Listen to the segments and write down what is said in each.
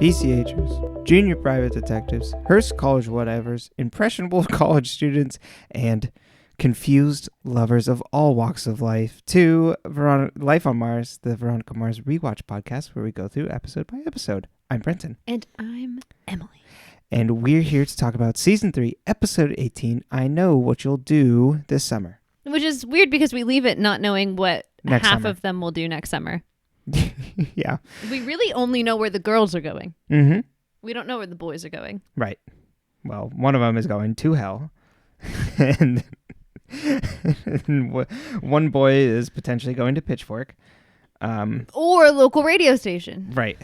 PCHers, junior private detectives, Hearst College whatevers, impressionable college students, and confused lovers of all walks of life to Life on Mars, the Veronica Mars Rewatch podcast, where we go through episode by episode. I'm Brenton. And I'm Emily. And we're here to talk about Season 3, Episode 18, I Know What You'll Do This Summer. Which is weird because we leave it not knowing what Next half summer. of them will do next summer. Yeah. We really only know where the girls are going. Mm-hmm. We don't know where the boys are going. Right. Well, one of them is going to hell. and one boy is potentially going to Pitchfork. Or a local radio station. Right.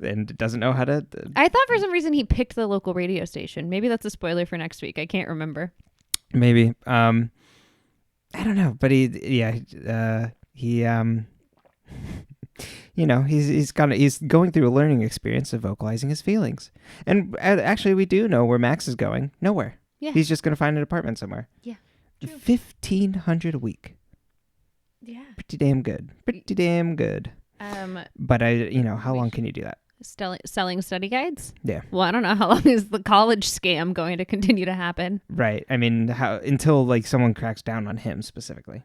And doesn't know how to... I thought for some reason he picked the local radio station. Maybe that's a spoiler for next week. I can't remember. Maybe. I don't know. But he he's going through a learning experience of vocalizing his feelings. And actually, we do know where Max is going. Nowhere. Yeah. He's just going to find an apartment somewhere. Yeah. True. $1,500 a week. Yeah. Pretty damn good. But how long can you do that? Selling study guides? Yeah. Well, I don't know how long is the college scam going to continue to happen. Right. I mean, until someone cracks down on him specifically,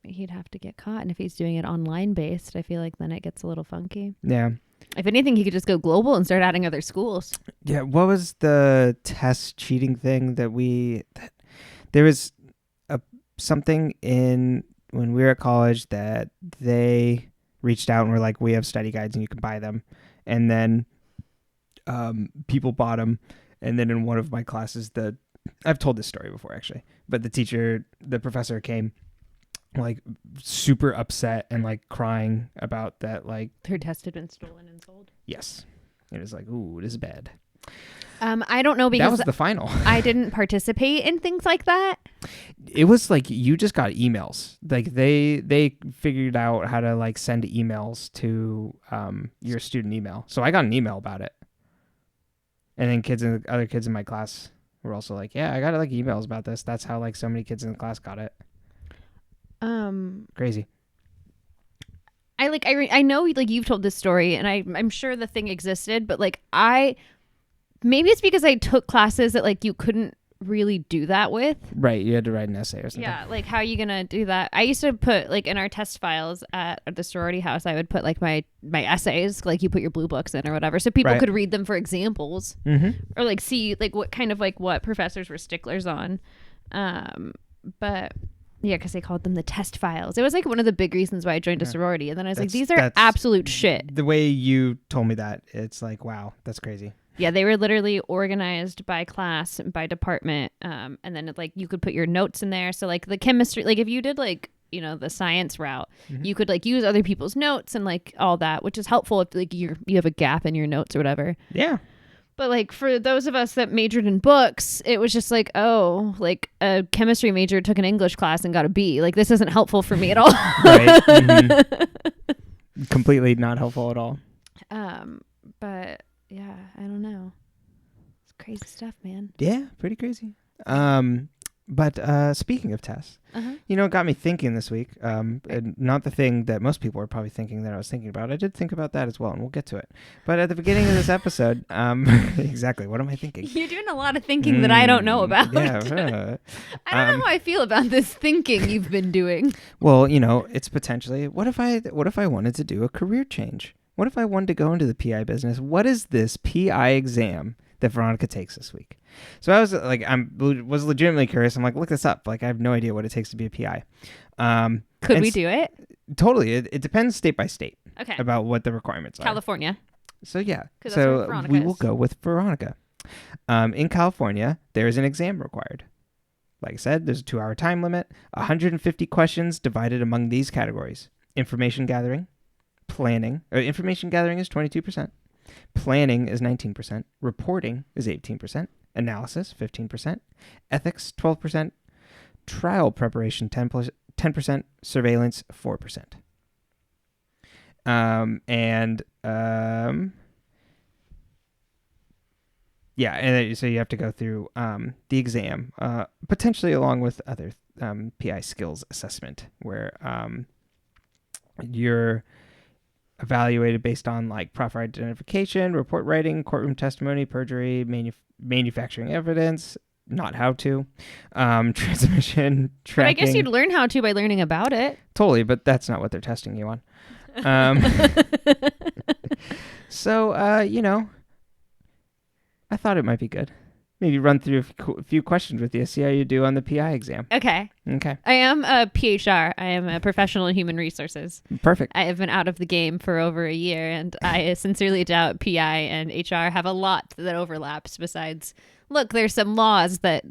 He'd have to get caught, and if he's doing it online based, I feel like then it gets a little funky. Yeah. If anything, he could just go global and start adding other schools. Yeah. What was the test cheating thing there was something in when we were at college that they reached out and were like, we have study guides and you can buy them. And then people bought them. And then in one of my classes, I've told this story before actually, but the professor came super upset and crying about that. Their test had been stolen and sold. Yes. It was ooh, this is bad. I don't know because that was the final. I didn't participate in things like that. It was you just got emails. They figured out how to send emails to your student email. So I got an email about it. And then other kids in my class were also yeah, I got emails about this. That's how so many kids in the class got it. Crazy. I know you've told this story and I'm sure the thing existed, but maybe it's because I took classes that you couldn't really do that with. Right, you had to write an essay or something. Yeah, how are you gonna do that? I used to put in our test files at the sorority house, I would put my essays, you put your blue books in or whatever, so people could read them for examples. Mm-hmm. Or see what kind of what professors were sticklers on. But yeah, because they called them the test files. It was one of the big reasons why I joined a sorority, and then I was these are absolute shit. The way you told me that, it's wow, that's crazy. Yeah, they were literally organized by class, by department, and then you could put your notes in there. So the chemistry, if you did the science route, mm-hmm. you could use other people's notes and all that, which is helpful if you have a gap in your notes or whatever. Yeah. But for those of us that majored in books, it was just a chemistry major took an English class and got a B. This isn't helpful for me at all. Right. Mm-hmm. Completely not helpful at all. But yeah, I don't know. It's crazy stuff, man. Yeah, pretty crazy. But speaking of tests, it got me thinking this week. Not the thing that most people are probably thinking that I was thinking about. I did think about that as well, and we'll get to it. But at the beginning of this episode, exactly, what am I thinking? You're doing a lot of thinking that I don't know about. Yeah. I don't know how I feel about this thinking you've been doing. Well, it's potentially, what if I wanted to do a career change? What if I wanted to go into the PI business? What is this PI exam that Veronica takes this week? So I was was legitimately curious. I'm look this up. I have no idea what it takes to be a PI. Could we do it? Totally. It depends state by state. Okay. About what the requirements are. California. So yeah. So we will go with Veronica. In California, there is an exam required. Like I said, there's a 2-hour time limit, 150 questions divided among these categories: information gathering, planning. Information gathering is 22%. Planning is 19%. Reporting is 18%. Analysis, 15%. Ethics, 12%. Trial preparation, 10%. Surveillance, 4%. Yeah, and so you have to go through the exam, potentially along with other PI skills assessment, where you're evaluated based on like proper identification, report writing, courtroom testimony, perjury, manufacturing evidence, not how to, transmission, tracking. But I guess you'd learn how to by learning about it. Totally, but that's not what they're testing you on. So, I thought it might be good. Maybe run through a few questions with you, see how you do on the PI exam. Okay. I am a PHR. I am a professional in human resources. Perfect. I have been out of the game for over a year, and I sincerely doubt PI and HR have a lot that overlaps besides, look, there's some laws that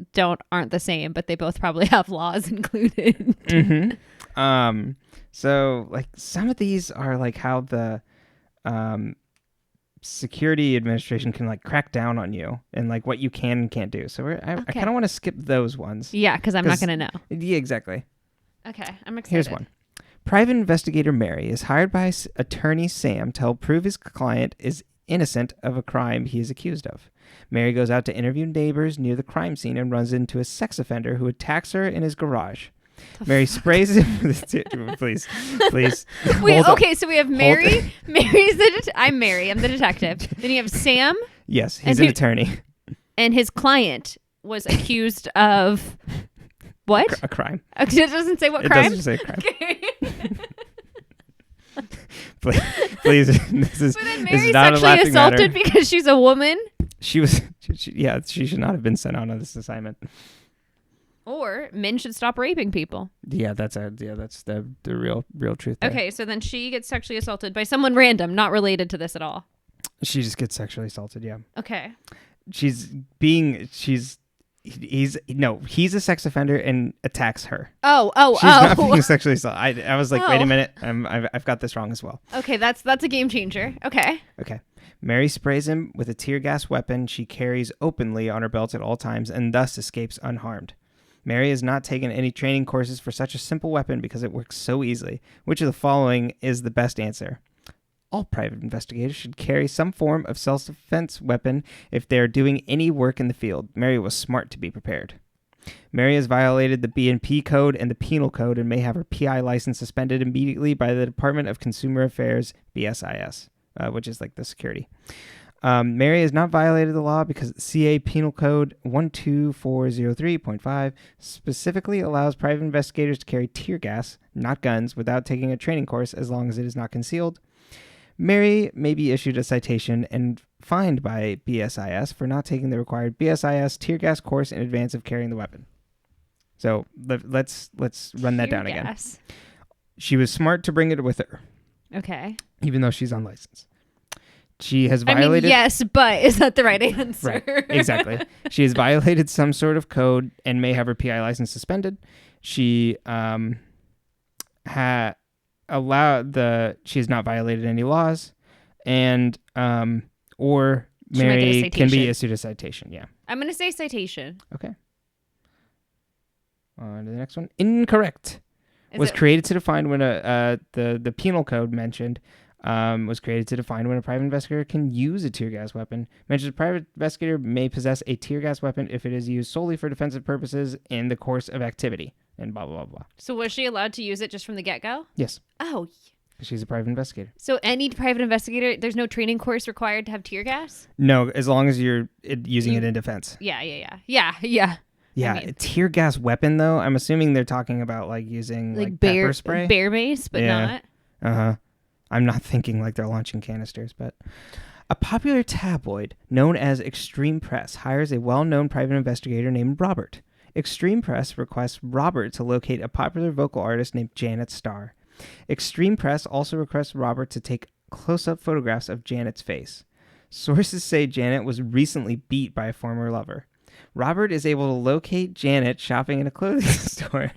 aren't the same, but they both probably have laws included. Mm-hmm. So, like, some of these are like how the security administration can like crack down on you and like what you can and can't do. So I kind of want to skip those ones. Yeah, because I'm not going to know. Yeah, exactly. Okay, I'm excited. Here's one. Private investigator Mary is hired by attorney Sam to help prove his client is innocent of a crime he is accused of. Mary goes out to interview neighbors near the crime scene and runs into a sex offender who attacks her in his garage. Mary sprays him with please. Wait, okay, so we have Mary. I'm Mary. I'm the detective. Then you have Sam. Yes, he's an attorney. And his client was accused of what? A crime. It doesn't say what crime? It doesn't say crime. Okay. Please, this is, but then this is Mary's not a sexually laughing assaulted matter. because she's a woman? She should not have been sent on this assignment. Or men should stop raping people. Yeah, that's the real truth there. Okay, so then she gets sexually assaulted by someone random, not related to this at all. She just gets sexually assaulted, yeah. Okay. He's a sex offender and attacks her. She's not being sexually assaulted. I was like, wait a minute, I've got this wrong as well. Okay, that's a game changer. Okay. Mary sprays him with a tear gas weapon she carries openly on her belt at all times and thus escapes unharmed. Mary has not taken any training courses for such a simple weapon because it works so easily. Which of the following is the best answer? All private investigators should carry some form of self-defense weapon if they are doing any work in the field. Mary was smart to be prepared. Mary has violated the B&P code and the penal code and may have her PI license suspended immediately by the Department of Consumer Affairs, BSIS, which is like the security. Mary has not violated the law because CA Penal Code 12403.5 specifically allows private investigators to carry tear gas, not guns, without taking a training course as long as it is not concealed. Mary may be issued a citation and fined by BSIS for not taking the required BSIS tear gas course in advance of carrying the weapon. So let's run that down again. She was smart to bring it with her. Okay. Even though she's on license. She has violated... yes, but is that the right answer? Right, exactly. She has violated some sort of code and may have her PI license suspended. She she has not violated any laws, and or Mary can be issued a citation. Yeah. I'm going to say citation. Okay. On to the next one. Incorrect. Created to define when the penal code mentioned was created to define when a private investigator can use a tear gas weapon. Mentions a private investigator may possess a tear gas weapon if it is used solely for defensive purposes in the course of activity, and blah, blah, blah. So was she allowed to use it just from the get-go? Yes. Oh. She's a private investigator. So any private investigator, there's no training course required to have tear gas? No, as long as you're using it in defense. Yeah. Tear gas weapon, though, I'm assuming they're talking about like using like pepper spray. Bear mace, but not. Uh-huh. I'm not thinking like they're launching canisters, but a popular tabloid known as Extreme Press hires a well-known private investigator named Robert. Extreme Press requests Robert to locate a popular vocal artist named Janet Starr. Extreme Press also requests Robert to take close-up photographs of Janet's face. Sources say Janet was recently beat by a former lover. Robert is able to locate Janet shopping in a clothing store.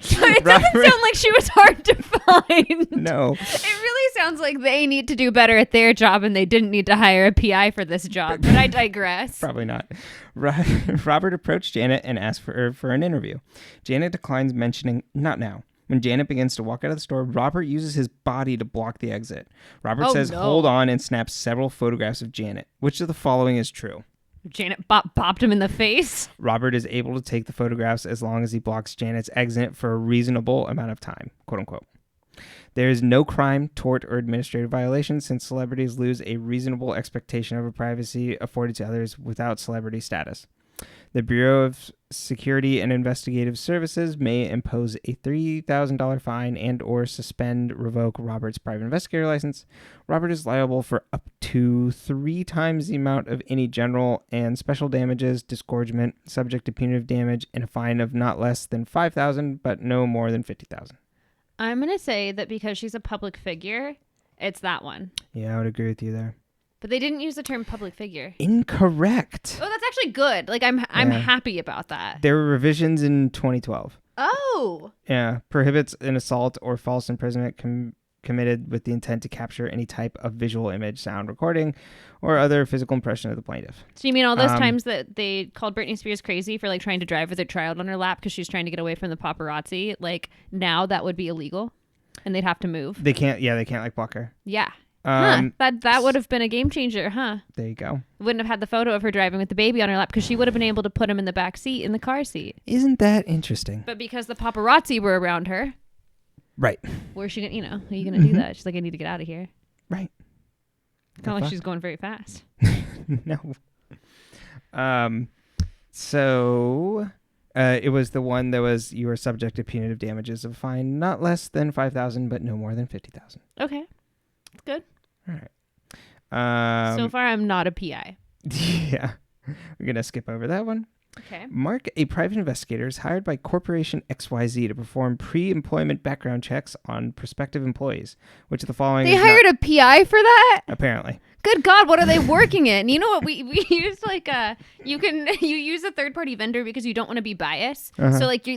So it doesn't sound like she was hard to find. No. It really sounds like they need to do better at their job and they didn't need to hire a PI for this job, but I digress. Probably not. Robert approached Janet and asked for an interview. Janet declines, mentioning, "Not now." When Janet begins to walk out of the store, Robert uses his body to block the exit. Robert says, "Hold on," and snaps several photographs of Janet. Which of the following is true? Janet bopped him in the face. Robert is able to take the photographs as long as he blocks Janet's exit for a reasonable amount of time, quote unquote. There is no crime, tort, or administrative violation since celebrities lose a reasonable expectation of privacy afforded to others without celebrity status. The Bureau of Security and Investigative Services may impose a $3,000 fine and or suspend, revoke Robert's private investigator license. Robert is liable for up to 3 times the amount of any general and special damages, disgorgement, subject to punitive damage, and a fine of not less than $5,000 but no more than $50,000. I'm going to say that because she's a public figure, it's that one. Yeah, I would agree with you there. But they didn't use the term public figure. Incorrect. Oh, that's actually good. Like, I'm happy about that. There were revisions in 2012. Oh. Yeah. Prohibits an assault or false imprisonment committed with the intent to capture any type of visual image, sound recording, or other physical impression of the plaintiff. So you mean all those times that they called Britney Spears crazy for like trying to drive with a child on her lap because she's trying to get away from the paparazzi? Like, now that would be illegal and they'd have to move. They can't like block her. Yeah. That would have been a game changer, huh? There you go. Wouldn't have had the photo of her driving with the baby on her lap because she would have been able to put him in the back seat in the car seat. Isn't that interesting? But because the paparazzi were around her, right? Where's she gonna? Are you gonna do that? She's like, I need to get out of here. Right. Not like she's going very fast. No. So, it was the one that was you are subject to punitive damages of a fine not less than $5,000 but no more than $50,000. Okay. That's good. All right. So far, I'm not a PI. Yeah. We're going to skip over that one. Okay. Mark, a private investigator, is hired by Corporation XYZ to perform pre-employment background checks on prospective employees, which the following They hired a PI for that? Apparently. Good God, what are they working in? You know what? We use like you use a third-party vendor because you don't want to be biased. Uh-huh. So like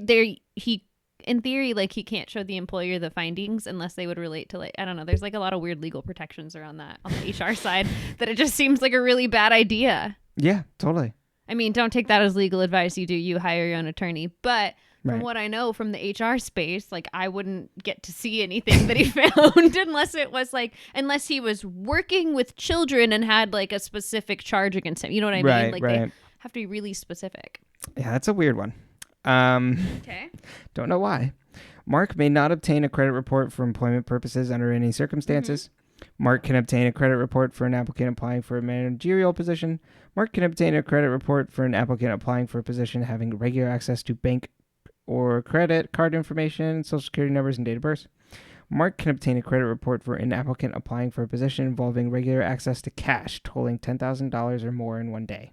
in theory, like he can't show the employer the findings unless they would relate to like, I don't know. There's like a lot of weird legal protections around that on the HR side that it just seems like a really bad idea. Yeah, totally. I mean, don't take that as legal advice. You hire your own attorney. But from Right. what I know from the HR space, like I wouldn't get to see anything that he found unless he was working with children and had like a specific charge against him. You know what I mean? Like they have to be really specific. Yeah, that's a weird one. Okay. Don't know why. Mark may not obtain a credit report for employment purposes under any circumstances. Mm-hmm. Mark can obtain a credit report for an applicant applying for a managerial position. Mark can obtain a credit report for an applicant applying for a position having regular access to bank or credit card information, social security numbers, and date of birth. Mark can obtain a credit report for an applicant applying for a position involving regular access to cash totaling $10,000 or more in one day.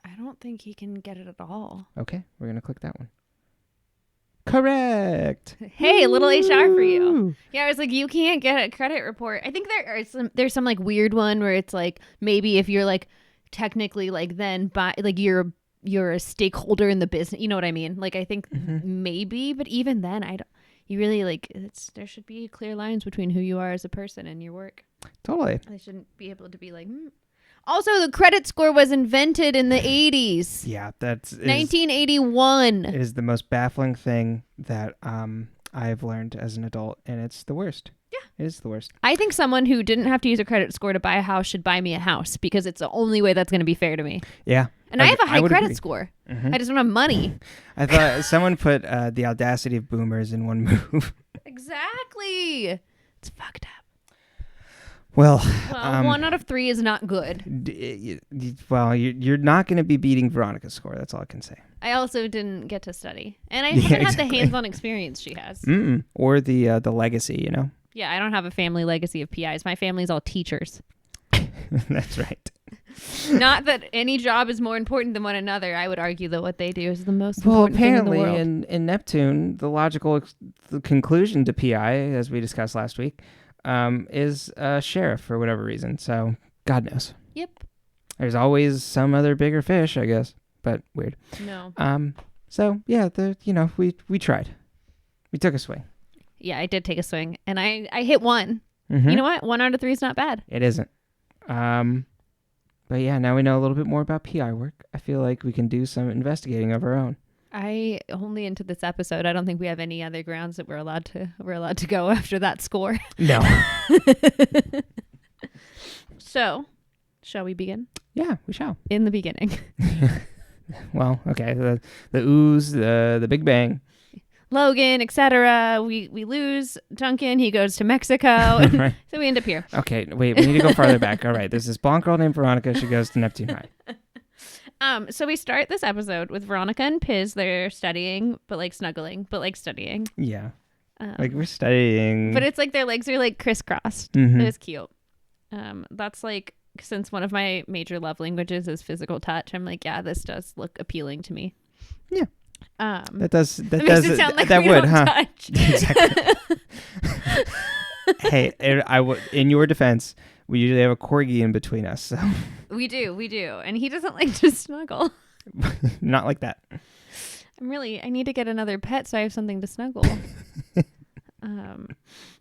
I don't think he can get it at all. Okay, we're going to click that one. Correct. Hey, a little HR for you. Yeah, I was like, you can't get a credit report. I think there's some like weird one where it's like maybe if you're like technically like then like you're a stakeholder in the business. You know what I mean? Like I think maybe, but even then I don't. You really like there should be clear lines between who you are as a person and your work. Totally. They shouldn't be able to be like. Also, the credit score was invented in the 80s. Yeah, that's 1981. It is the most baffling thing that I've learned as an adult, and it's the worst. Yeah, it is the worst. I think someone who didn't have to use a credit score to buy a house should buy me a house because it's the only way that's going to be fair to me. Yeah. And I have a high credit agree. Score. Mm-hmm. I just don't have money. I thought someone put the audacity of boomers in one move. Exactly. It's fucked up. Well, 1 out of 3 is not good. You're not going to be beating Veronica's score. That's all I can say. I also didn't get to study, and I haven't had the hands-on experience she has. Mm-mm. Or the legacy, you know. Yeah, I don't have a family legacy of PIs. My family's all teachers. That's right. Not that any job is more important than one another. I would argue that what they do is the most important thing in the world. Well, apparently in Neptune, the logical the conclusion to PI, as we discussed last week, is a sheriff for whatever reason. So God knows. Yep. There's always some other bigger fish, I guess, but weird. No. So yeah, we tried. We took a swing. Yeah, I did take a swing, and I hit 1. Mm-hmm. You know what? 1 out of 3 is not bad. It isn't. But yeah, now we know a little bit more about PI work. I feel like we can do some investigating of our own. I only into this episode. I don't think we have any other grounds that we're allowed to go after that score. No. So, shall we begin? Yeah, we shall. In the beginning. Well, okay. The ooze, the Big Bang. Logan, etc. We lose Duncan. He goes to Mexico. Right. So we end up here. Okay, wait, we need to go farther back. All right, there's this blonde girl named Veronica. She goes to Neptune High. So we start this episode with Veronica and Piz. They're studying, but like snuggling, but like studying. Yeah. Like we're studying. But it's like their legs are like crisscrossed. Mm-hmm. It is cute. That's like, since one of my major love languages is physical touch, I'm like, yeah, this does look appealing to me. Yeah. That does makes it sound like that we would, don't huh? touch. Exactly. Hey, in your defense, we usually have a corgi in between us, so We do, and he doesn't like to snuggle. not like that. I need to get another pet so I have something to snuggle.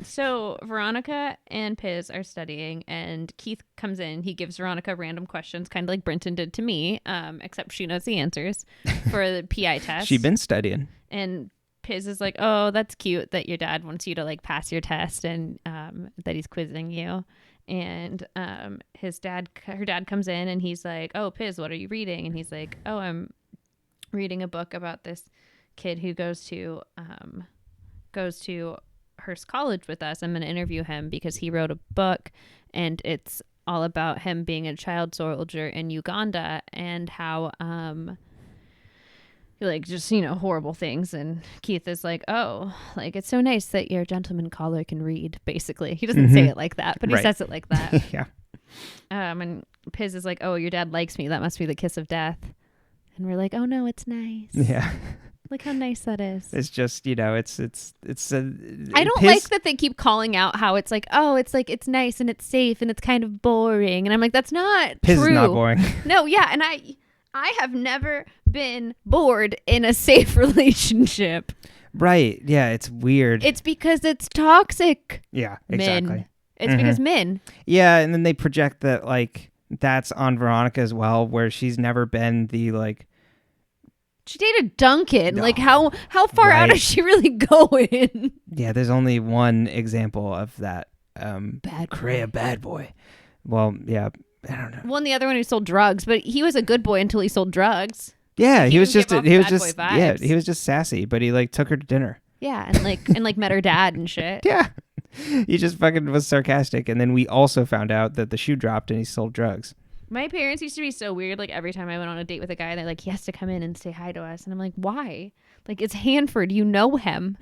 So Veronica and Piz are studying, and Keith comes in. He gives Veronica random questions, kind of like Brenton did to me, except she knows the answers for the PI test. She's been studying. And Piz is like, oh, that's cute that your dad wants you to like pass your test and that he's quizzing you. And her dad comes in and he's like, oh, Piz, what are you reading? And he's like, oh, I'm reading a book about this kid who goes to Hearst College with us. I'm going to interview him because he wrote a book and it's all about him being a child soldier in Uganda and how like just, horrible things. And Keith is like, oh, like it's so nice that your gentleman caller can read, basically. He doesn't say it like that, but he says it like that. Yeah. And Piz is like, oh, your dad likes me. That must be the kiss of death. And we're like, oh no, it's nice. Yeah. Look how nice that is. It's just, I don't like that they keep calling out how it's like, oh, it's like, it's nice and it's safe and it's kind of boring. And I'm like, that's not Piz true. is not boring. No, yeah. And I have never been bored in a safe relationship. Right. Yeah, it's weird. It's because it's toxic. Yeah, exactly. Men. It's because men. Yeah, and then they project that, like, that's on Veronica as well, where she's never been the, like... She dated Duncan. No. Like, how far out is she really going? Yeah, there's only one example of that. Bad boy. Well, yeah, I don't know. Well, and the other one who sold drugs, but he was a good boy until he sold drugs. Yeah, he was just he was just sassy, but he like took her to dinner. Yeah, and like met her dad and shit. Yeah. He just fucking was sarcastic, and then we also found out that the shoe dropped and he sold drugs. My parents used to be so weird. Like every time I went on a date with a guy, they're like, he has to come in and say hi to us. And I'm like, why? Like, it's Hanford. You know him.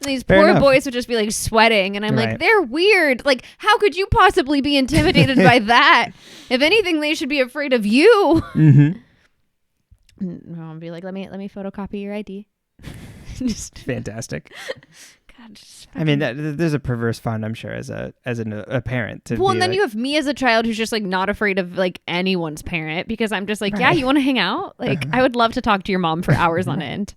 These Fair poor enough. boys would just be like sweating. And I'm Right. like, they're weird. Like, how could you possibly be intimidated by that? If anything, they should be afraid of you. Mm-hmm. And I'll be like, let me photocopy your ID. Just Fantastic. God, just I mean, there's a perverse fun, I'm sure, as a parent. To well, be and then like, you have me as a child who's just like not afraid of like anyone's parent because I'm just like, yeah, Right. you want to hang out? Like, I would love to talk to your mom for hours on end.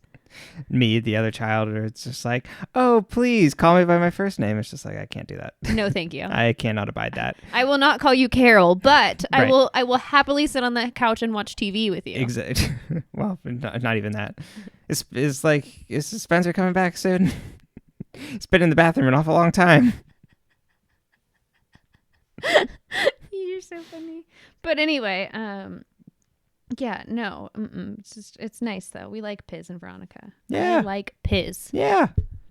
me, the other child, or it's just like, oh, please call me by my first name. It's just like, I can't do that. No, thank you. I cannot abide that. I will not call you Carol, but Right. I will happily sit on the couch and watch TV with you. Exactly. Well, not even that. It's like, is Spencer coming back soon? He's been in the bathroom an awful long time. You're so funny. But anyway, yeah, no, it's nice though. We like Piz and Veronica. Yeah. I like Piz. Yeah.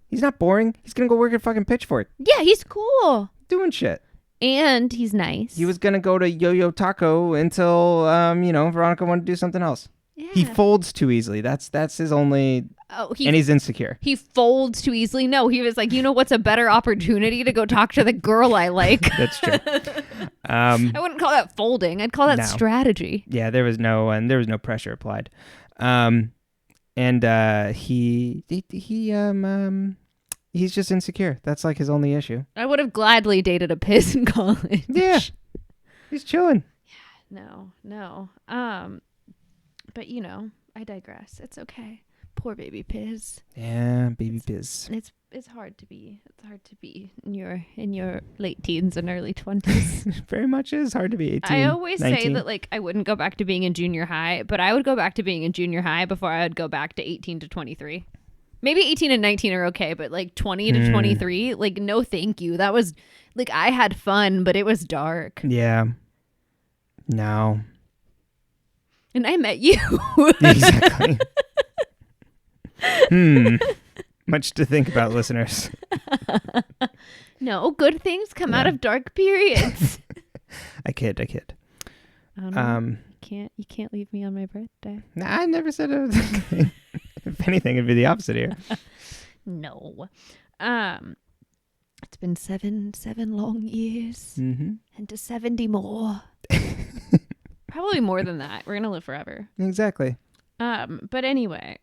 He's not boring. He's going to go work at fucking Pitchfork. Yeah, he's cool. Doing shit. And he's nice. He was going to go to Yo-Yo Taco until, Veronica wanted to do something else. Yeah. He folds too easily. That's his only... and he's insecure. He folds too easily. No, he was like, you know what's a better opportunity to go talk to the girl I like? That's true. I wouldn't call that folding. I'd call that No. strategy. Yeah, there was no pressure applied. He's just insecure. That's like his only issue. I would have gladly dated a Piz in college. Yeah. He's chilling. No. But I digress. It's okay. Poor baby Piz. Yeah, baby Piz. It's hard to be. It's hard to be in your late teens and early 20s. Very much is hard to be 18. I always 19. say that like I wouldn't go back to being in junior high, but I would go back to being in junior high before I would go back to 18 to 23. Maybe 18 and 19 are okay, but like 20 to 23, like no thank you. That was like I had fun, but it was dark. Yeah. No. And I met you. Exactly. Much to think about, listeners. No, good things come out of dark periods. I kid. Oh, no. You can't leave me on my birthday. Nah, I never said anything. If anything, it'd be the opposite here. No. It's been seven long years. Mm-hmm. And to 70 more. Probably more than that. We're going to live forever. Exactly. But anyway,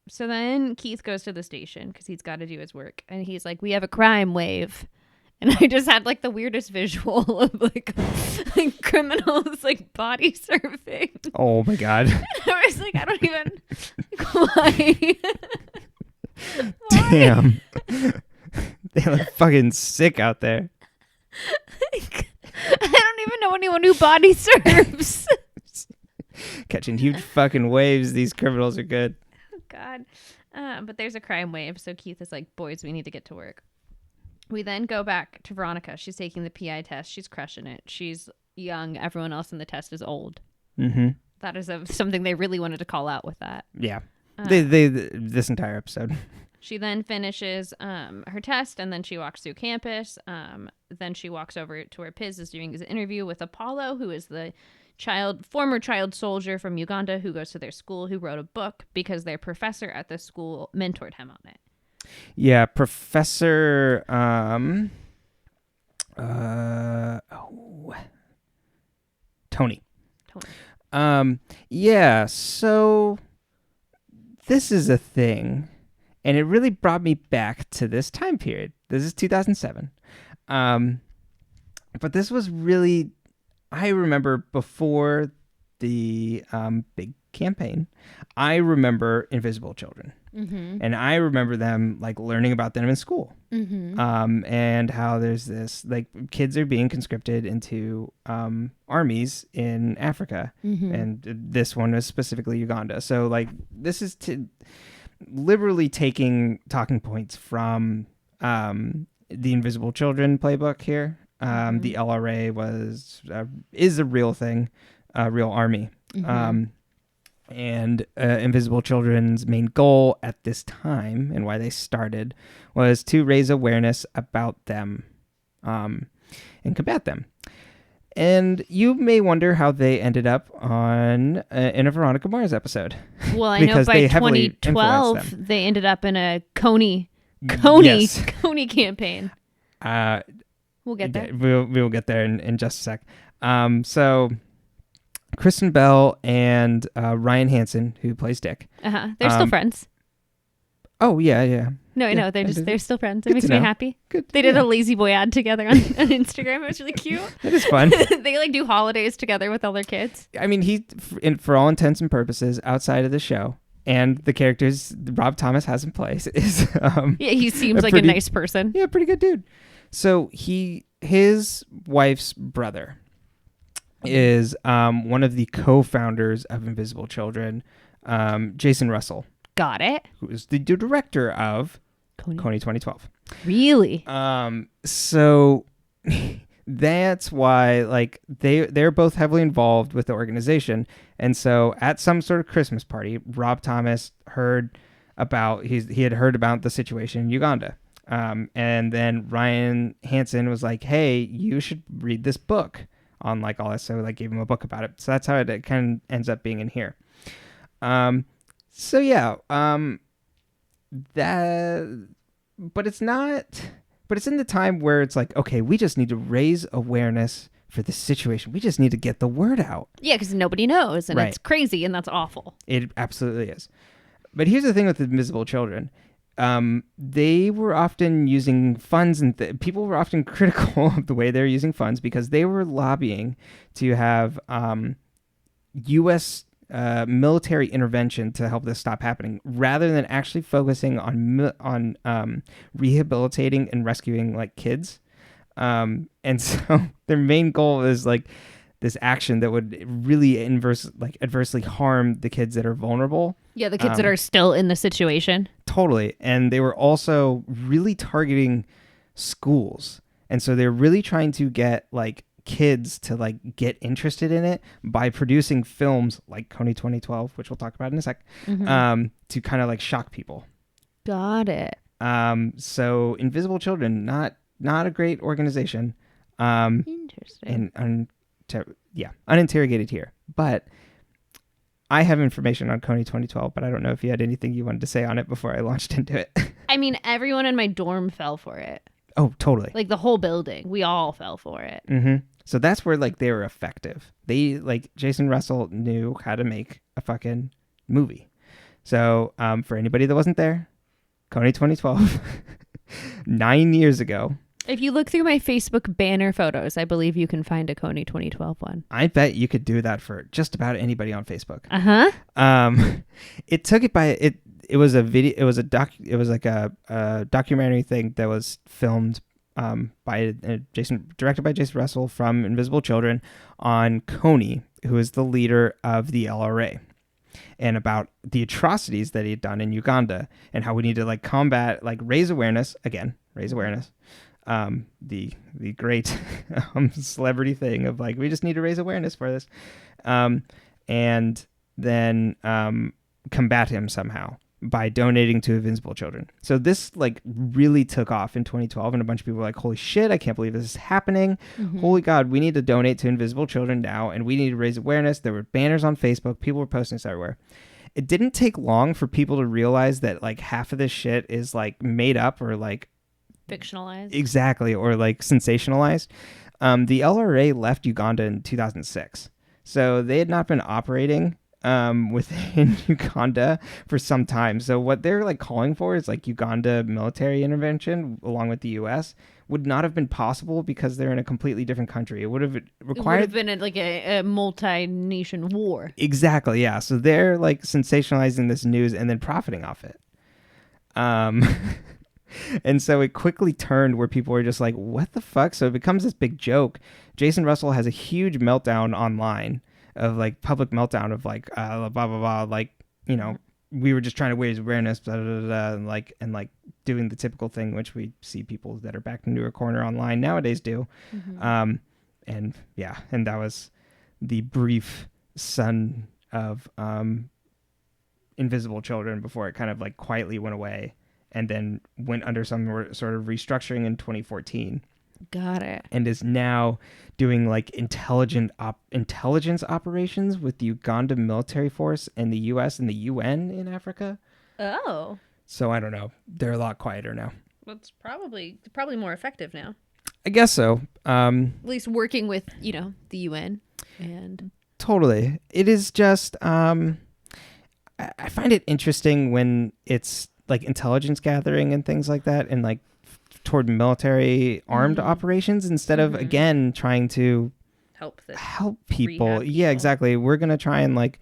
so then Keith goes to the station because he's got to do his work. And he's like, we have a crime wave. And I just had like the weirdest visual of like criminals like body surfing. Oh my God. I was like, I don't even. Why? Damn. They look fucking sick out there. I don't even know anyone who body surfs. Catching huge fucking waves. These criminals are good. Oh God. But there's a crime wave. So Keith is like, boys, we need to get to work. We then go back to Veronica. She's taking the PI test. She's crushing it. She's young. Everyone else in the test is old. Mm-hmm. That is something they really wanted to call out with that. Yeah. This entire episode. She then finishes her test, and then she walks through campus. Then she walks over to where Piz is doing his interview with Apollo, who is the former child soldier from Uganda who goes to their school, who wrote a book because their professor at the school mentored him on it. Yeah, Professor Tony. Yeah, so this is a thing, and it really brought me back to this time period. This is 2007. But this was really, I remember before the big campaign, I remember Invisible Children. Mm-hmm. And I remember them like learning about them in school. Mm-hmm. And how there's this like kids are being conscripted into armies in Africa. Mm-hmm. And this one was specifically Uganda. So like this is liberally taking talking points from the Invisible Children playbook here. Mm-hmm. The LRA is a real thing, a real army. Mm-hmm. And Invisible Children's main goal at this time and why they started was to raise awareness about them and combat them. And you may wonder how they ended up in a Veronica Mars episode. Well, I know by 2012 they ended up in a Kony campaign. We'll get there. We'll get there in just a sec. So Kristen Bell and Ryan Hansen, who plays Dick. They're still friends. Oh yeah. No, I know they're still friends. It makes me happy. Good. They did a lazy boy ad together on Instagram. It was really cute. That is fun. They like do holidays together with all their kids. I mean, for all intents and purposes, outside of the show and the characters Rob Thomas has in place, is he seems like a nice person. Yeah, pretty good dude. So his wife's brother is one of the co-founders of Invisible Children, Jason Russell. Got it. Who is the director of Kony 2012. Really? So that's why like they're both heavily involved with the organization. And so at some sort of Christmas party, Rob Thomas heard about he had heard about the situation in Uganda. And then Ryan Hansen was like, hey, you should read this book on like all this. So like gave him a book about it. So that's how it kind of ends up being in here. So yeah, but it's in the time where it's like, okay, we just need to raise awareness for this situation. We just need to get the word out. Yeah, because nobody knows, and It's crazy, and that's awful. It absolutely is. But here's the thing with Invisible Children. They were often using funds, and people were often critical of the way they're using funds because they were lobbying to have U.S. Military intervention to help this stop happening, rather than actually focusing on rehabilitating and rescuing like kids. And so their main goal is like this action that would really adversely harm the kids that are vulnerable. Yeah, the kids that are still in the situation. Totally. And they were also really targeting schools. And so they're really trying to get like kids to like get interested in it by producing films like Kony 2012, which we'll talk about in a sec, to kind of like shock people. Got it. So Invisible Children, not a great organization. Interesting. And uninterrogated here. But I have information on Kony 2012, but I don't know if you had anything you wanted to say on it before I launched into it. I mean, everyone in my dorm fell for it. Oh, totally. Like the whole building. We all fell for it. Mm-hmm. So that's where like they were effective. They like Jason Russell knew how to make a fucking movie. So for anybody that wasn't there, Kony 2012, 9 years ago. If you look through my Facebook banner photos, I believe you can find a Kony 2012 one. I bet you could do that for just about anybody on Facebook. It took it by it. It was a video. It was like a documentary thing that was filmed directed by Jason Russell from Invisible Children on Kony, who is the leader of the LRA, and about the atrocities that he had done in Uganda and how we need to like combat, like raise awareness. The great celebrity thing of like, we just need to raise awareness for this, and then combat him somehow by donating to Invisible Children. So this like really took off in 2012, and a bunch of people were like, holy shit, I can't believe this is happening. Holy God, we need to donate to Invisible Children now, and we need to raise awareness. There were banners on Facebook. People were posting this everywhere. It didn't take long for people to realize that like half of this shit is like made up or like fictionalized. Exactly, or like sensationalized. The LRA left Uganda in 2006. So they had not been operating within Uganda for some time. So what they're like calling for is like Uganda military intervention along with the US would not have been possible because they're in a completely different country. It would have required... It would have been like a multi-nation war. Exactly, yeah. So they're like sensationalizing this news and then profiting off it. And so it quickly turned where people were just like, what the fuck? So it becomes this big joke. Jason Russell has a huge meltdown online of like public meltdown of like, blah, blah, blah. Like, you know, we were just trying to raise awareness, blah, blah, blah, blah, and like doing the typical thing, which we see people that are backed into a corner online nowadays do. And that was the brief son of Invisible Children before it kind of like quietly went away. And then went under some sort of restructuring in 2014. Got it. And is now doing like intelligence operations with the Uganda military force and the U.S. and the UN in Africa. Oh. So I don't know. They're a lot quieter now. Well, it's probably more effective now. I guess so. At least working with, the UN and... Totally. It is just... I find it interesting when it's like intelligence gathering and things like that, and like toward military armed operations instead of again trying to help people. Yeah, exactly. We're gonna try and like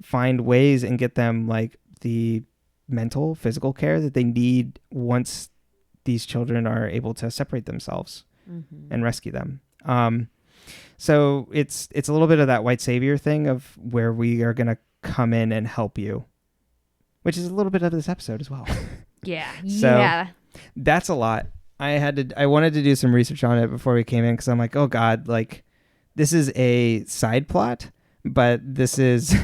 find ways and get them like the mental, physical care that they need once these children are able to separate themselves and rescue them. So it's a little bit of that white savior thing of where we are gonna come in and help you, which is a little bit of this episode as well. Yeah. So that's a lot. I wanted to do some research on it before we came in because I'm like, oh God, like this is a side plot, but this is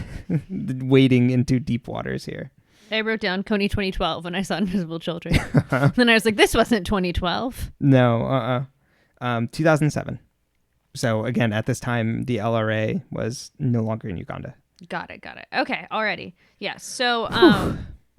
wading into deep waters here. I wrote down Kony 2012 when I saw Invisible Children. Then I was like, this wasn't 2012. No, 2007. So again, at this time, the LRA was no longer in Uganda. Got it. Okay, already. Yeah, so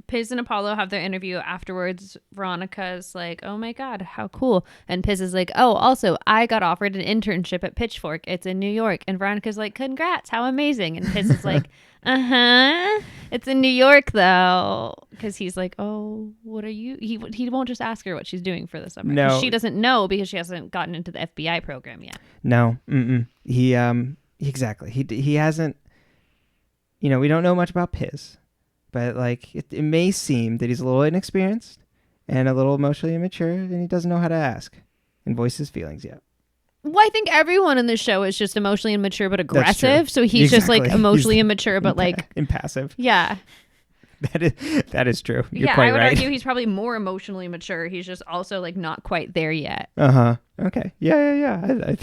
Piz and Apollo have their interview afterwards. Veronica's like, oh my God, how cool. And Piz is like, oh, also, I got offered an internship at Pitchfork. It's in New York. And Veronica's like, congrats, how amazing. And Piz is like, it's in New York, though. Because he's like, oh, what are you? He won't just ask her what she's doing for the summer. No. She doesn't know because she hasn't gotten into the FBI program yet. No. He, exactly. He hasn't, we don't know much about Piz. But like it may seem that he's a little inexperienced and a little emotionally immature, and he doesn't know how to ask and voice his feelings yet. Well, I think everyone in the show is just emotionally immature but aggressive. So he's just like emotionally immature but like impassive. Yeah. That is true. You're quite right. I would argue he's probably more emotionally mature. He's just also like not quite there yet. Okay. Yeah.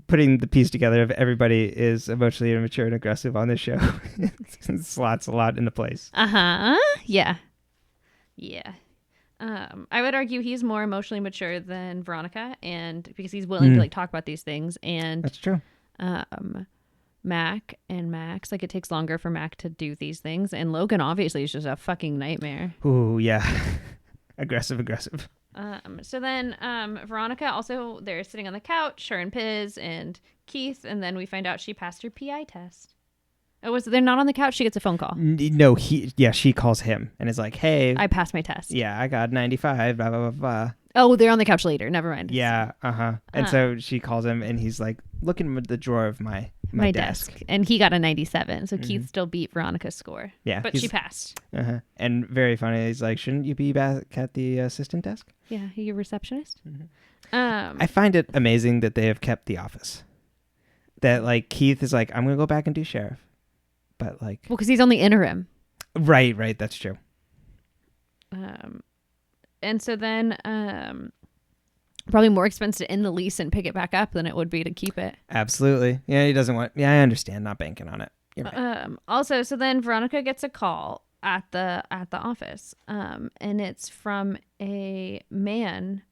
putting the piece together of everybody is emotionally immature and aggressive on this show. It slots a lot into place. Yeah. I would argue he's more emotionally mature than Veronica, and because he's willing to like talk about these things. And that's true. Mac and Max, like it takes longer for Mac to do these things, and Logan obviously is just a fucking nightmare. Ooh, yeah. aggressive. So then Veronica also, they're sitting on the couch, her and Piz and Keith, and then we find out she passed her PI test. Oh, they're not on the couch? She gets a phone call. No, she calls him and is like, hey. I passed my test. Yeah, I got 95, blah, blah, blah, blah. Oh, they're on the couch later. Never mind. Yeah, And so she calls him and he's like, look in the drawer of my desk. And he got a 97, so Keith still beat Veronica's score. Yeah. But she passed. And very funny, he's like, shouldn't you be back at the assistant desk? Yeah, you're a receptionist. I find it amazing that they have kept the office. That like Keith is like, I'm going to go back and do sheriff. But like, well, because he's on the interim. Right. That's true. And so then, probably more expensive to end the lease and pick it back up than it would be to keep it. Absolutely. Yeah, he doesn't want. Yeah, I understand not banking on it. You're right. Also, so then Veronica gets a call at the office, and it's from a man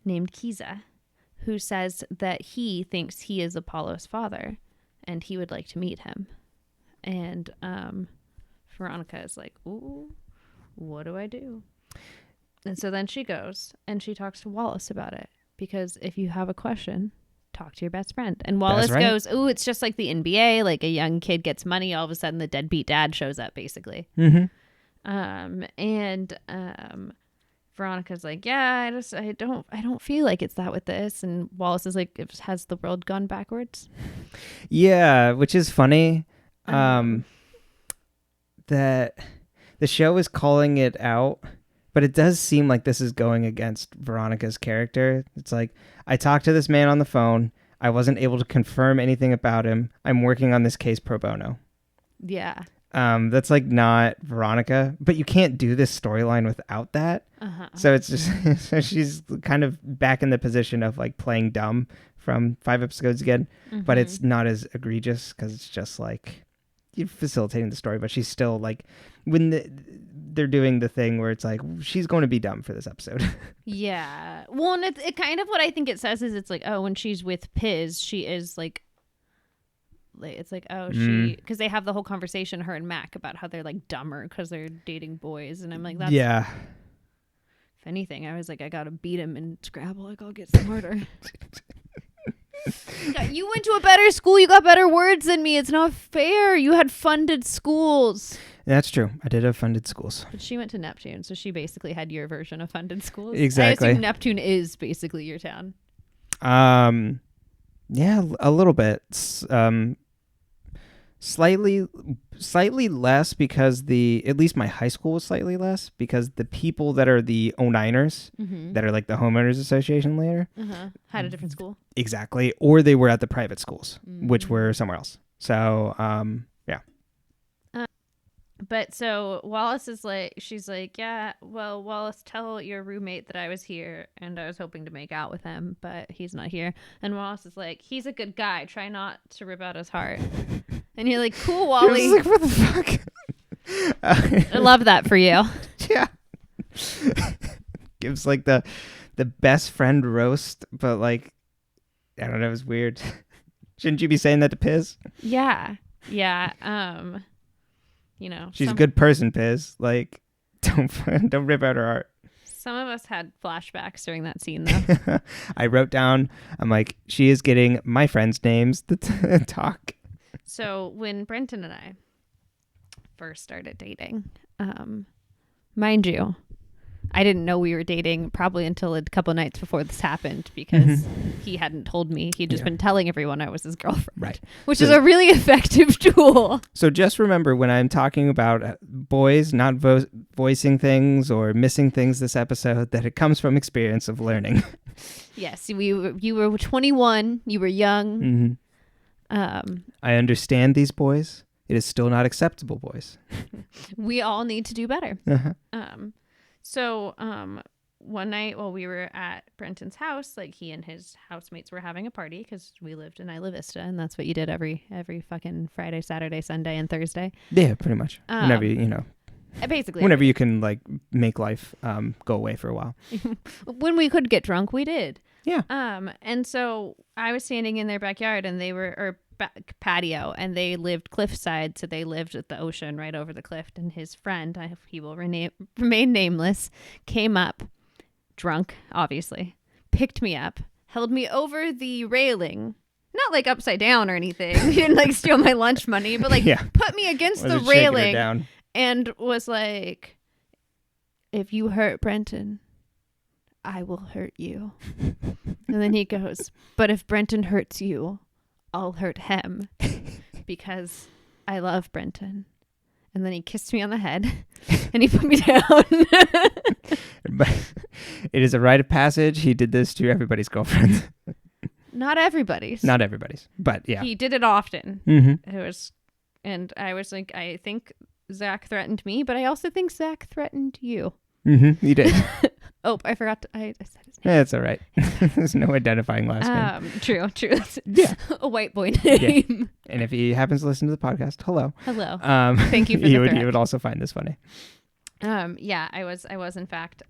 named Kiza, who says that he thinks he is Apollo's father, and he would like to meet him. And Veronica is like, ooh, what do I do? And so then she goes and she talks to Wallace about it, because if you have a question, talk to your best friend. And Wallace goes, ooh, it's just like the NBA, like a young kid gets money, all of a sudden the deadbeat dad shows up, basically. And Veronica's like, yeah, I don't feel like it's that with this. And Wallace is like, has the world gone backwards? Yeah, which is funny. That the show is calling it out, but it does seem like this is going against Veronica's character. It's like, I talked to this man on the phone. I wasn't able to confirm anything about him. I'm working on this case pro bono. Yeah. That's like not Veronica, but you can't do this storyline without that. So it's just, so she's kind of back in the position of like playing dumb from 5 episodes again, but it's not as egregious because it's just like, you're facilitating the story, but she's still like, when they're doing the thing where it's like, she's going to be dumb for this episode. Yeah. Well, and it kind of, what I think it says is, it's like, oh, when she's with Piz, she is like it's like, oh, she, because they have the whole conversation, her and Mac, about how they're like dumber because they're dating boys. And I'm like, that's, yeah. If anything, I was like, I got to beat him in Scrabble. Like, I'll get smarter. You went to a better school. You got better words than me. It's not fair. You had funded schools. That's true. I did have funded schools. But she went to Neptune, so she basically had your version of funded schools. Exactly. I assume Neptune is basically your town. Yeah, a little bit. Slightly less, because at least my high school was slightly less, because the people that are the 09ers, that are like the homeowners association later, had a different school. Exactly. Or they were at the private schools, which were somewhere else. So, yeah. But so Wallace is like, she's like, yeah, well, Wallace, tell your roommate that I was here and I was hoping to make out with him, but he's not here. And Wallace is like, he's a good guy. Try not to rip out his heart. And you're like, cool, Wally. Like, what the fuck? I love that for you. Yeah. Gives like the best friend roast, but like, I don't know, it was weird. Shouldn't you be saying that to Piz? Yeah. You know, she's a good person, Piz. Like, don't rip out her heart. Some of us had flashbacks during that scene, though. I wrote down, I'm like, she is getting my friends' names to talk. So when Brenton and I first started dating, mind you, I didn't know we were dating probably until a couple nights before this happened, because he hadn't told me. He'd just been telling everyone I was his girlfriend. Right. Which is a really effective tool. So just remember, when I'm talking about boys not voicing things or missing things this episode, that it comes from experience of learning. Yes. You were 21. You were young. I understand these boys. It is still not acceptable, boys. We all need to do better. So one night while we were at Brenton's house, like he and his housemates were having a party because we lived in Isla Vista, and that's what you did every fucking Friday, Saturday, Sunday, and Thursday. Yeah, pretty much. Whenever basically whenever you can like make life go away for a while. When we could get drunk, we did. Yeah. And so I was standing in their backyard, and they were patio, and they lived cliffside, so they lived at the ocean right over the cliff. And his friend, he will remain nameless, came up drunk, obviously, picked me up, held me over the railing, not like upside down or anything. He didn't like steal my lunch money, but like put me against the railing and was like, if you hurt Brenton, I will hurt you. And then he goes, but if Brenton hurts you, I'll hurt him because I love Brenton. And then he kissed me on the head and he put me down. But it is a rite of passage. He did this to everybody's girlfriends. Not everybody's. Not everybody's, but yeah. He did it often. Mm-hmm. And I was like, I think Zach threatened me, but I also think Zach threatened you. Mm-hmm. You did. Oh, I forgot. I said his name. Yeah, it's all right. There's no identifying last name. True. That's a white boy name. Yeah. And if he happens to listen to the podcast, hello. Thank you for the threat. He would also find this funny. Yeah, I was in fact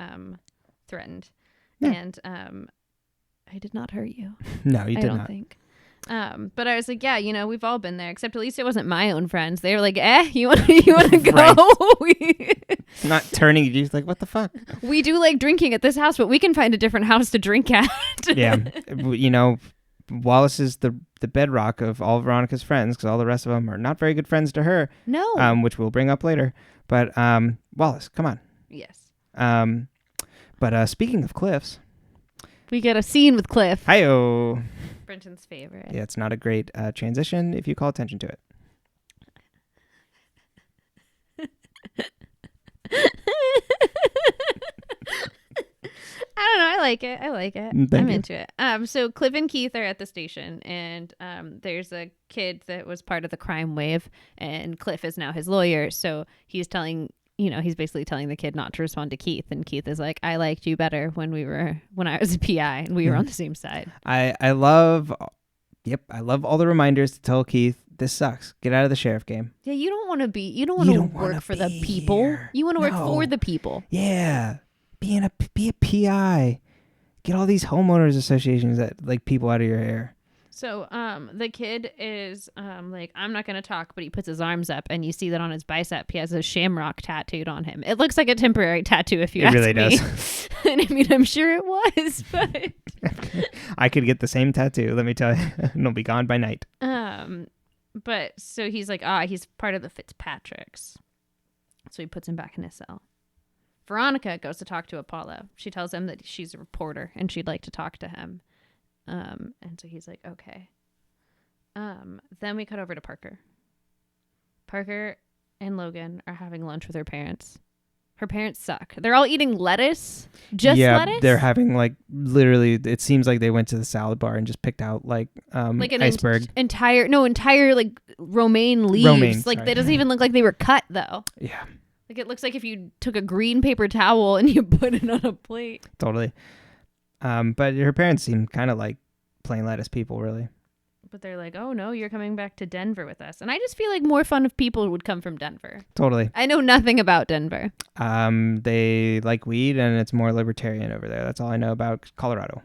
threatened, yeah. And I did not hurt you. No, you did not. I don't think. But I was like, yeah, we've all been there, except at least it wasn't my own friends. They were like, you want to go? Not turning you, like, what the fuck? We do like drinking at this house, but we can find a different house to drink at. Yeah. Wallace is the bedrock of all of Veronica's friends, because all the rest of them are not very good friends to her. No. Which we'll bring up later. But Wallace, come on. Yes. But speaking of cliffs, we get a scene with Cliff. Hi-oh. Brenton's favorite. Yeah, it's not a great transition if you call attention to it. I don't know. I like it. Thank I'm you. into it. So Cliff and Keith are at the station, and there's a kid that was part of the crime wave, and Cliff is now his lawyer. So he's basically telling the kid not to respond to Keith, and Keith is like, I liked you better when I was a PI and we were on the same side. I love all the reminders to tell Keith, this sucks. Get out of the sheriff game. Yeah, you don't want to work for the people. Here. You want to work for the people. Yeah. Be a PI. Get all these homeowners associations that like people out of your hair. So the kid is like, I'm not going to talk, but he puts his arms up, and you see that on his bicep he has a shamrock tattooed on him. It looks like a temporary tattoo if you ask me. It really does. And I mean, I'm sure it was, but I could get the same tattoo, let me tell you. It'll be gone by night. But so he's like, he's part of the Fitzpatricks. So he puts him back in his cell. Veronica goes to talk to Apollo. She tells him that she's a reporter and she'd like to talk to him. And so he's like, okay. Then we cut over to Parker. Parker and Logan are having lunch with her parents. Her parents suck. They're all eating lettuce. Lettuce? Yeah, they're having like literally, it seems like they went to the salad bar and just picked out like an iceberg. Entire like romaine leaves. That doesn't even look like they were cut though. Yeah. Like it looks like if you took a green paper towel and you put it on a plate. Totally. But her parents seem kind of like plain lettuce people, really. But they're like, oh no, you're coming back to Denver with us. And I just feel like more fun of people would come from Denver. Totally. I know nothing about Denver. They like weed and it's more libertarian over there. That's all I know about Colorado.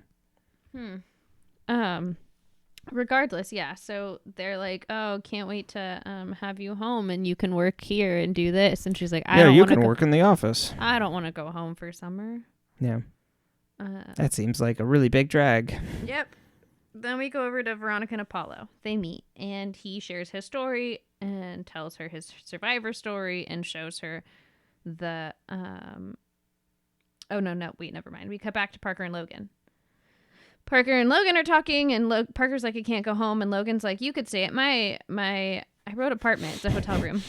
Regardless, yeah. So they're like, oh, can't wait to have you home and you can work here and do this. And she's like, you can work in the office. I don't want to go home for summer. Yeah. That seems like a really big drag. Yep. Then we go over to Veronica and Apollo. They meet, and he shares his story and tells her his survivor story and shows her the oh no, wait, never mind. We cut back to Parker and Logan. Parker and Logan are talking, and Parker's like, I can't go home, and Logan's like, you could stay at my I wrote apartment. It's a hotel room.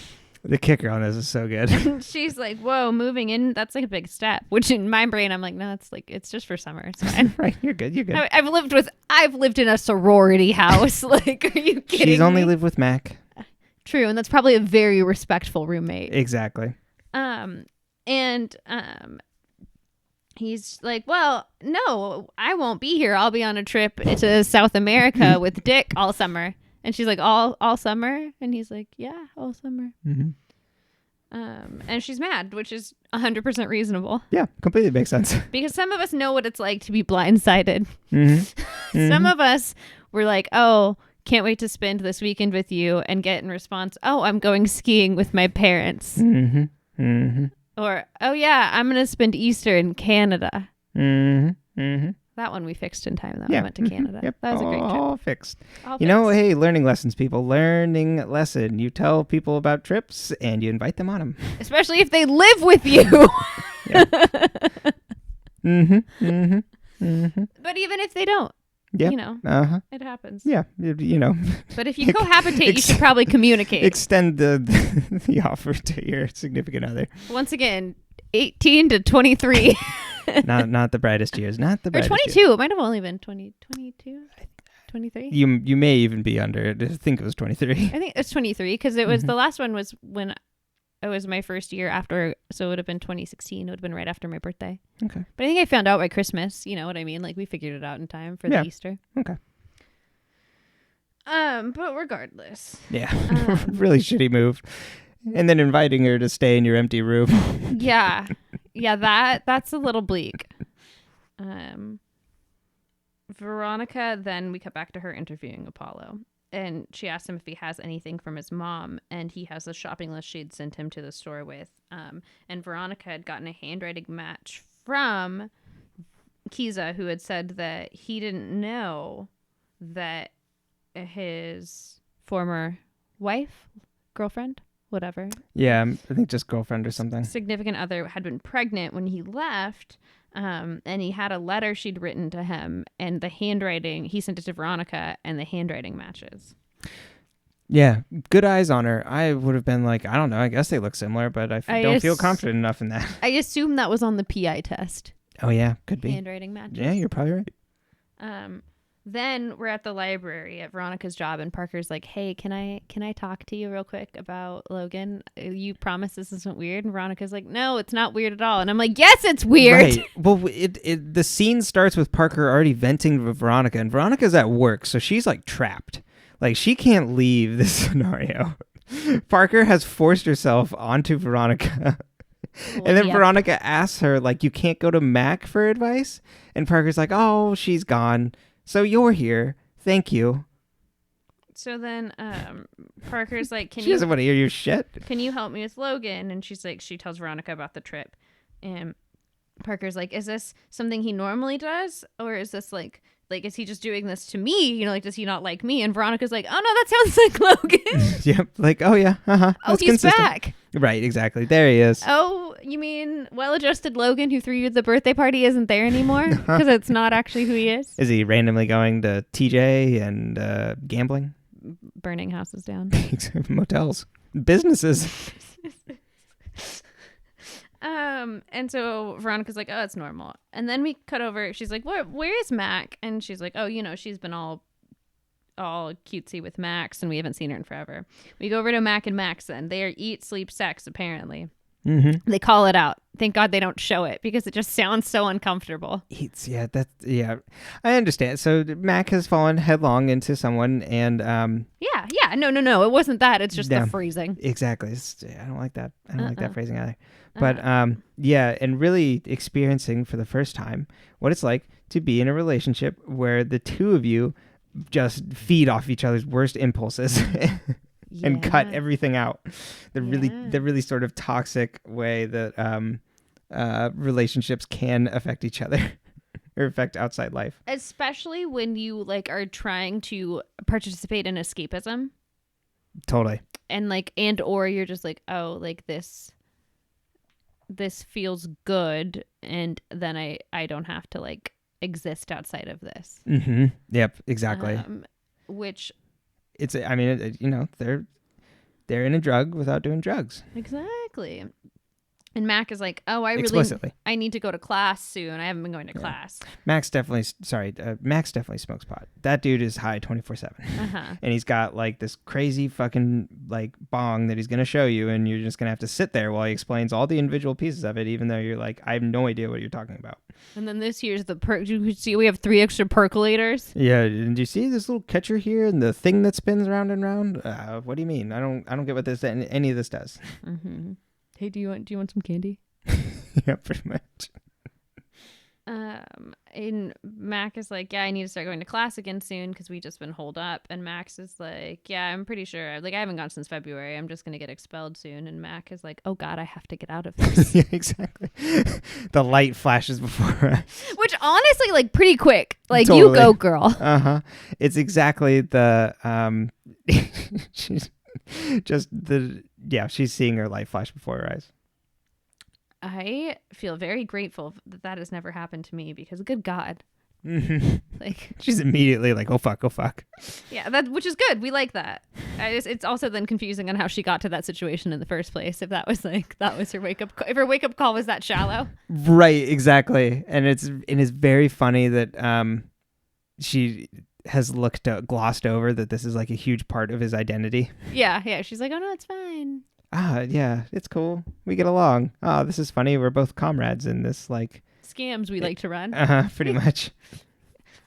The kicker on this is so good. And she's like, whoa, moving in, that's like a big step. Which in my brain, I'm like, no, it's just for summer. It's fine. Right, you're good. I've lived in a sorority house. Like, are you kidding She's only me? lived with Mac. True, and that's probably a very respectful roommate. Exactly. he's like, well, no, I won't be here. I'll be on a trip to South America with Dick all summer. And she's like, all summer? And he's like, yeah, all summer. Mm-hmm. And she's mad, which is 100% reasonable. Yeah, completely makes sense. Because some of us know what it's like to be blindsided. Mm-hmm. Some of us were like, oh, can't wait to spend this weekend with you, and get in response, oh, I'm going skiing with my parents. Mm-hmm. Mm-hmm. Or, oh, yeah, I'm going to spend Easter in Canada. Mm-hmm. Mm-hmm. That one we fixed in time, though. We went to Canada. Yep. That was a great trip. All fixed. All you know, fixed. hey, learning lessons, people. Learning lesson. You tell people about trips and you invite them on them. Especially if they live with you. Mm-hmm. Mm-hmm. Mm-hmm. But even if they don't, Yeah. you know, it happens. Yeah. You know. But if you cohabitate, you should probably communicate. Extend the offer to your significant other. Once again, 18 to 23. not the brightest years. Not the or brightest 22. years. It might have only been 22, 23. You may even be under. I think it was 23. I think it's 23 because it was the last one was when it was my first year after. So it would have been 2016. It would have been right after my birthday. Okay. But I think I found out by Christmas. You know what I mean? Like we figured it out in time for the Easter. Okay. But regardless. Yeah. Really shitty move. And then inviting her to stay in your empty room. Yeah. Yeah, that's a little bleak. Veronica, then we cut back to her interviewing Apollo. And she asked him if he has anything from his mom. And he has a shopping list she'd sent him to the store with. And Veronica had gotten a handwriting match from Kiza, who had said that he didn't know that his former wife, girlfriend, whatever. Yeah, I think just girlfriend or something. Significant other had been pregnant when he left. And he had a letter she'd written to him, and the handwriting, he sent it to Veronica, and the handwriting matches. Yeah, good eyes on her. I would have been like, I don't know, I guess they look similar, but I don't feel confident enough in that. I assume that was on the PI test. Oh, yeah, could be. Handwriting matches. Yeah, you're probably right. Then we're at the library at Veronica's job, and Parker's like, hey, can I talk to you real quick about Logan? You promise this isn't weird? And Veronica's like, no, it's not weird at all. And I'm like, yes, it's weird. Right. Well, the scene starts with Parker already venting with Veronica, and Veronica's at work, so she's like trapped. Like she can't leave this scenario. Parker has forced herself onto Veronica. And then Veronica asks her, like, you can't go to Mac for advice? And Parker's like, oh, she's gone. So you're here. Thank you. So then Parker's like, she doesn't want to hear your shit. Can you help me with Logan? And she's like, she tells Veronica about the trip. And Parker's like, is this something he normally does? Or is this like, is he just doing this to me? You know, like, does he not like me? And Veronica's like, oh, no, that sounds like Logan. Yep. Like, oh, yeah. Uh-huh. Oh, that's he's consistent. back. Right. Exactly. There he is. Oh, you mean well-adjusted Logan who threw you the birthday party isn't there anymore? Because it's not actually who he is? Is he randomly going to TJ and gambling? Burning houses down. Motels. Businesses. And so Veronica's like, oh, it's normal. And then we cut over. She's like, where is Mac? And she's like, oh, you know, she's been all cutesy with Max, and we haven't seen her in forever. We go over to Mac and Max, and they are eat, sleep, sex, apparently. Mm-hmm. They call it out. Thank God they don't show it, because it just sounds so uncomfortable. Eats, yeah, I understand. So Mac has fallen headlong into someone, and yeah, no, it wasn't that. It's just the phrasing. Exactly. I don't like that. I don't like that phrasing either. But yeah, and really experiencing for the first time what it's like to be in a relationship where the two of you just feed off each other's worst impulses and cut everything out. The really sort of toxic way that relationships can affect each other or affect outside life. Especially when you like are trying to participate in escapism. Totally. And or you're just like, oh, like this feels good, and then I don't have to like exist outside of this. Mm-hmm. Yep, exactly. Which it's, I mean, you know, they're in a drug without doing drugs. Exactly. And Mac is like, oh, I need to go to class soon. I haven't been going to class. Max definitely smokes pot. That dude is high 24/7. And he's got like this crazy fucking like bong that he's going to show you. And you're just going to have to sit there while he explains all the individual pieces of it, even though you're like, I have no idea what you're talking about. And then this here's the perk. You see, we have 3 extra percolators. Yeah. And do you see this little catcher here and the thing that spins round and round? What do you mean? I don't get what any of this does. Mm-hmm. Hey, do you want some candy? Yeah, pretty much. And Mac is like, yeah, I need to start going to class again soon because we just been holed up. And Max is like, yeah, I'm pretty sure. Like, I haven't gone since February. I'm just gonna get expelled soon. And Mac is like, oh God, I have to get out of this. Yeah, exactly. The light flashes before us. Which honestly, like, pretty quick. Like, totally. You go, girl. It's exactly the she's just she's seeing her light flash before her eyes. I feel very grateful that has never happened to me because good God. Like, she's immediately like, oh fuck. Yeah, which is good. We like that. It's also then confusing on how she got to that situation in the first place. If that was her wake up call, if her wake up call was that shallow. Right, exactly. And it's very funny that she has glossed over that this is like a huge part of his identity. Yeah. She's like, oh no, it's fine. Yeah, it's cool. We get along. Oh, this is funny. We're both comrades in this like scams we like to run. Pretty much.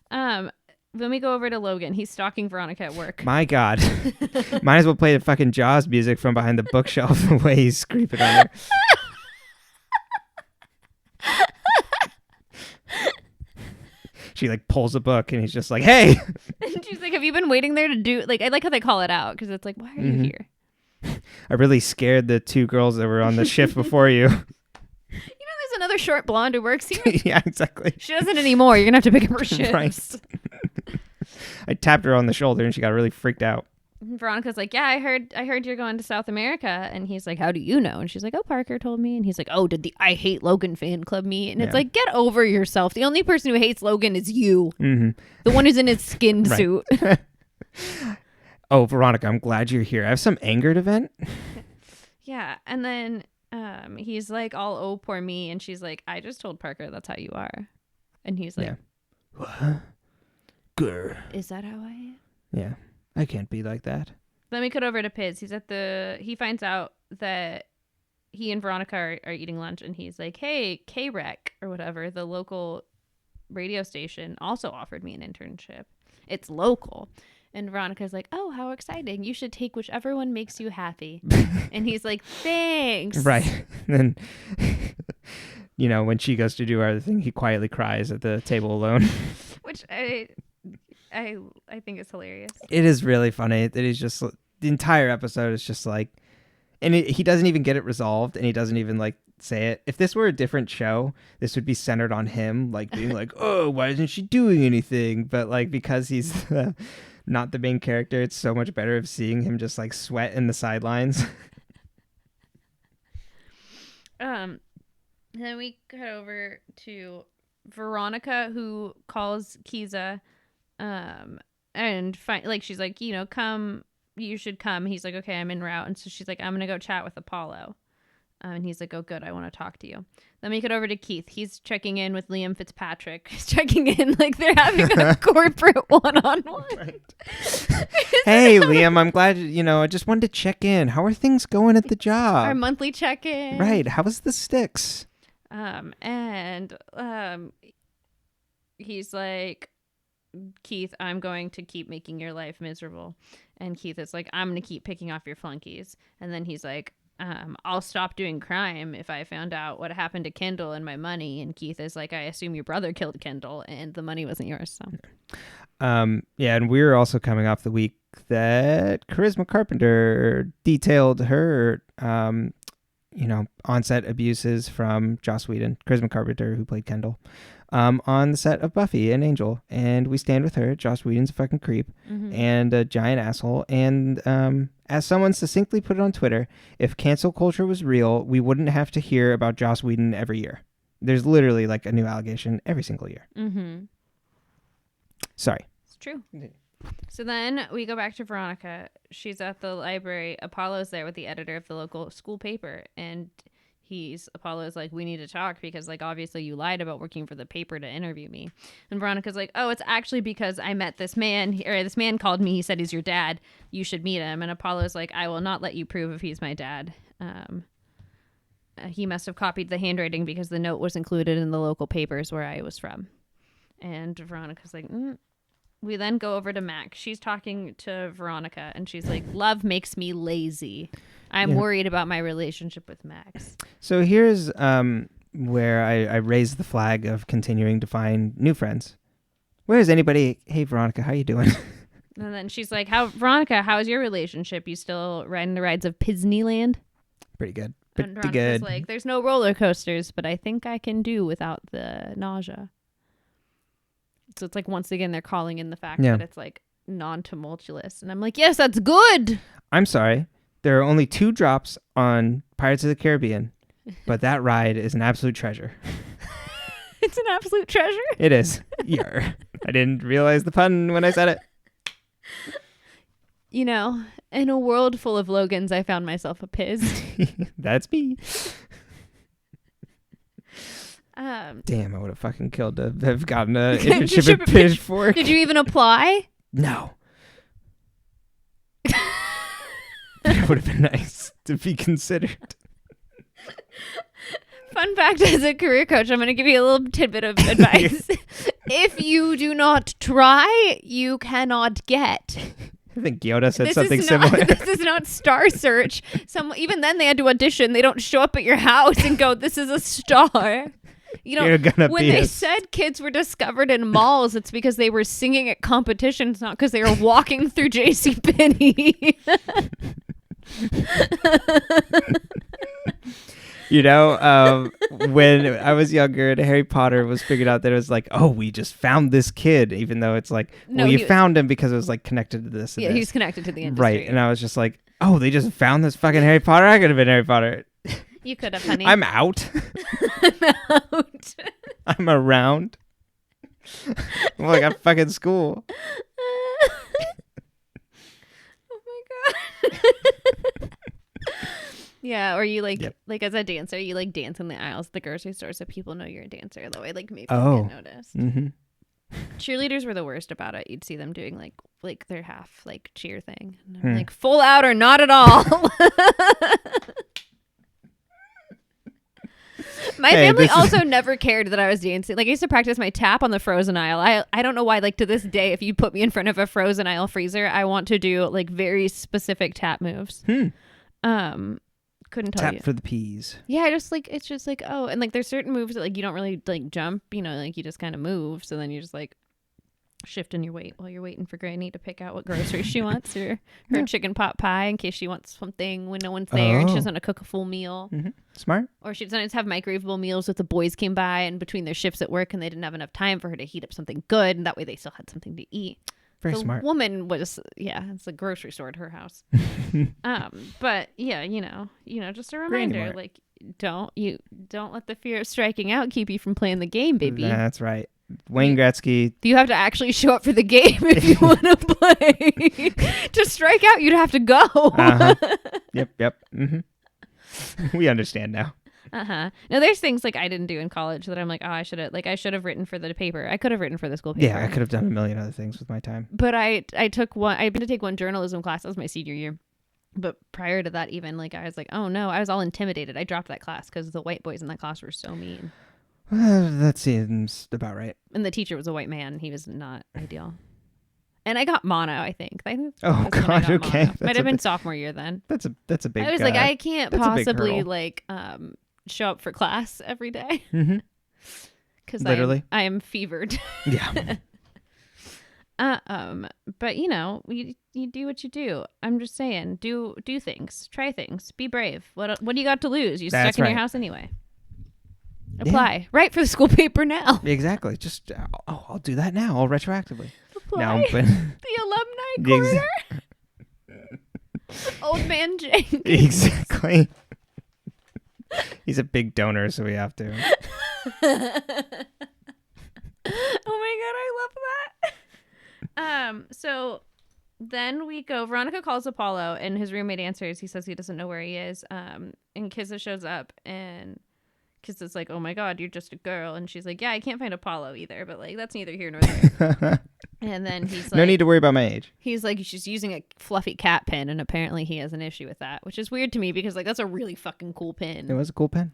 Then we go over to Logan. He's stalking Veronica at work. My God. Might as well play the fucking Jaws music from behind the bookshelf the way he's creeping on her. She like pulls a book and he's just like, hey. And she's like, have you been waiting there to do, like, I like how they call it out because it's like, why are you here? I really scared the 2 girls that were on the shift before you. There's another short blonde who works here. Yeah, exactly. She doesn't anymore. You're going to have to pick up her shifts. Right. I tapped her on the shoulder and she got really freaked out. Veronica's like, yeah, I heard you're going to South America. And he's like, how do you know? And she's like, oh, Parker told me. And he's like, oh, did the I Hate Logan fan club meet? And it's like, get over yourself. The only person who hates Logan is you. Mm-hmm. The one who's in his skin suit. Oh, Veronica, I'm glad you're here. I have some anger to vent. Yeah. And then he's like, oh, poor me. And she's like, I just told Parker that's how you are. And he's like, what? Grr. Is that how I am? Yeah. I can't be like that. Then we cut over to Piz. He finds out that he and Veronica are eating lunch. And he's like, hey, K-Rec or whatever, the local radio station also offered me an internship. It's local. And Veronica's like, oh, how exciting. You should take whichever one makes you happy. And he's like, thanks. Right. And then, when she goes to do her other thing, he quietly cries at the table alone. Which I think is hilarious. It is really funny that he's just, the entire episode is just like, and he doesn't even get it resolved and he doesn't even like say it. If this were a different show, this would be centered on him, like being like, oh, why isn't she doing anything? But like, because he's not the main character, it's so much better of seeing him just like sweat in the sidelines. Then we cut over to Veronica, who calls Kiza, and she's like, come, you should come. He's like, okay, I'm en route. And so she's like, I'm gonna go chat with Apollo. And he's like, oh, good, I want to talk to you. Then we get over to Keith. He's checking in with Liam Fitzpatrick. He's checking in like they're having a corporate one-on-one. Right. Hey, Liam, I'm glad, I just wanted to check in. How are things going at the job? Our monthly check-in. Right. How was the sticks? He's like, Keith, I'm going to keep making your life miserable. And Keith is like, I'm going to keep picking off your flunkies. And then he's like, I'll stop doing crime if I found out what happened to Kendall and my money. And Keith is like, I assume your brother killed Kendall and the money wasn't yours. So, and we're also coming off the week that Charisma Carpenter detailed her, on-set abuses from Joss Whedon, Charisma Carpenter, who played Kendall, on the set of Buffy and Angel. And we stand with her. Joss Whedon's a fucking creep and a giant asshole. And as someone succinctly put it on Twitter, if cancel culture was real, we wouldn't have to hear about Joss Whedon every year. There's literally like a new allegation every single year. Mm-hmm. Sorry. It's true. So then we go back to Veronica. She's at the library. Apollo's there with the editor of the local school paper. And Apollo's like, we need to talk because like obviously you lied about working for the paper to interview me. And Veronica's like, oh, it's actually because I met this man, or this man called me. He said he's your dad. You should meet him. And Apollo's like, I will not let you prove if he's my dad. He must have copied the handwriting because the note was included in the local papers where I was from. And Veronica's like, We then go over to Max. She's talking to Veronica, and she's like, love makes me lazy. I'm worried about my relationship with Max. So here's where I raise the flag of continuing to find new friends. Where is anybody? Hey, Veronica, how you doing? And then she's like, Veronica, how's your relationship? You still riding the rides of Disneyland? Pretty good. And Veronica's like, there's no roller coasters, but I think I can do without the nausea. So it's like, once again, they're calling in the fact that it's like non-tumultuous. And I'm like, yes, that's good. I'm sorry. There are only 2 drops on Pirates of the Caribbean, but that ride is an absolute treasure. It's an absolute treasure? It is. Yarr. I didn't realize the pun when I said it. You know, in a world full of Logans, I found myself a Piz. That's me. Damn, I would have fucking killed to have gotten an internship at Pitchfork. Did you even apply? No. It would have been nice to be considered. Fun fact, as a career coach, I'm going to give you a little tidbit of advice. If you do not try, you cannot get. I think Yoda said something similar. This is not Star Search. Even then they had to audition. They don't show up at your house and go, this is a star. You know, when they said kids were discovered in malls, it's because they were singing at competitions, not because they were walking through JCPenney. You know, when I was younger and Harry Potter was figured out that it was like, oh, we just found this kid, even though it's like, well, you found him because it was like connected to this. Yeah, he's connected to the industry. Right. And I was just like, oh, they just found this fucking Harry Potter? I could have been Harry Potter. You could have, honey. I'm out. I'm out. I'm around. Well, I got fucking school. Oh my God. Yeah, or you like as a dancer, you like dance in the aisles at the grocery store so people know you're a dancer. That way, like maybe you get noticed. Mm-hmm. Cheerleaders were the worst about it. You'd see them doing like their half like cheer thing, and I'm like, full out or not at all. My family also never cared that I was dancing. Like, I used to practice my tap on the frozen aisle. I don't know why, like, to this day, if you put me in front of a frozen aisle freezer, I want to do, like, very specific tap moves. Couldn't tell you. Tap for the peas. Yeah, it's just like, oh, and, like, there's certain moves that, like, you don't really, like, jump, you know, like, you just kind of move. So then you just, like, shifting your weight while you're waiting for Granny to pick out what groceries she wants, or her chicken pot pie in case she wants something when no one's there and she doesn't want to cook a full meal. Mm-hmm. Smart. Or she'd sometimes have microwavable meals if the boys came by and between their shifts at work and they didn't have enough time for her to heat up something good, and that way they still had something to eat. Very smart. Woman was, it's a grocery store at her house. But yeah, you know, just a reminder, like, don't let the fear of striking out keep you from playing the game, baby. That's right. Wayne Gretzky. You have to actually show up for the game if you want to play. To strike out, you'd have to go. Yep. Mm-hmm. We understand now. Now there's things like I didn't do in college that I'm like, oh, I should have written for the paper. I could have written for the school paper. Yeah, I could have done a million other things with my time. But I've been to take one journalism class. That was my senior year. But prior to that, even, like, I was like, oh no, I was all intimidated. I dropped that class because the white boys in that class were so mean. That seems about right. And the teacher was a white man. He was not ideal. And I got mono, I think. Oh God, okay. Mono. Might have been sophomore year then. That's a big. I was like, I can't possibly like show up for class every day. Because literally, I am fevered. Yeah. But you know, you do what you do. I'm just saying, do things, try things, be brave. What do you got to lose? You stuck in your house anyway. Apply. Yeah. Write for the school paper now. Exactly. Just, I'll do that now. I'll retroactively. Apply. Now, but the alumni corner. Old man Jenkins. Exactly. He's a big donor, so we have to. Oh my God, I love that. So Then we go. Veronica calls Apollo, and his roommate answers. He says he doesn't know where he is. And Kizza shows up, and Kizza's like, "Oh my God, you're just a girl." And she's like, "Yeah, I can't find Apollo either, but like that's neither here nor there." And then he's like, "No need to worry about my age." He's like, "She's using a fluffy cat pin," and apparently he has an issue with that, which is weird to me because like that's a really fucking cool pin. It was a cool pin.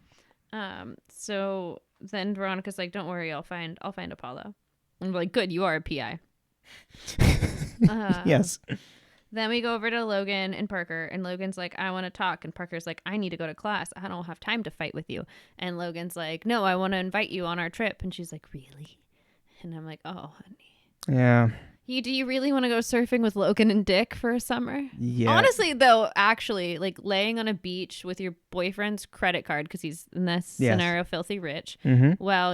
So then Veronica's like, "Don't worry, I'll find Apollo." And we're like, "Good, you are a PI." Yes. Then we go over to Logan and Parker, and Logan's like, "I want to talk," and Parker's like, "I need to go to class. I don't have time to fight with you." And Logan's like, "No, I want to invite you on our trip." And she's like, "Really?" And I'm like, "Oh, honey." Yeah. Do you really want to go surfing with Logan and Dick for a summer? Yeah. Honestly, though, actually, like laying on a beach with your boyfriend's credit card, because he's in this scenario filthy rich, while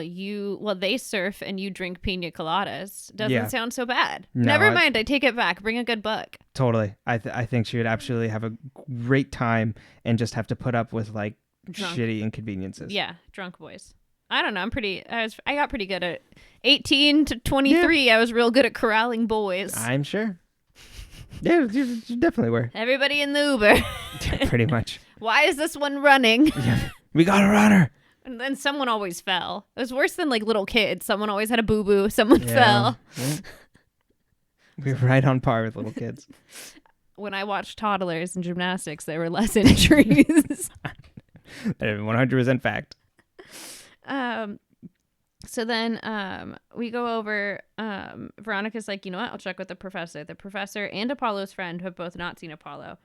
they surf and you drink pina coladas, doesn't sound so bad. No, Never mind, I take it back. Bring a good book. Totally. I think she would absolutely have a great time and just have to put up with like shitty inconveniences. Yeah, drunk boys. I don't know. I got pretty good at 18 to 23. Yeah. I was real good at corralling boys. I'm sure. Yeah, you definitely were. Everybody in the Uber. Pretty much. Why is this one running? Yeah. We got a runner. And then someone always fell. It was worse than like little kids. Someone always had a boo-boo. Someone fell. Yeah. We're right on par with little kids. When I watched toddlers in gymnastics, there were less injuries. 100% fact. So then we go over, Veronica's like, "You know what? I'll check with the professor." The professor and Apollo's friend have both not seen Apollo.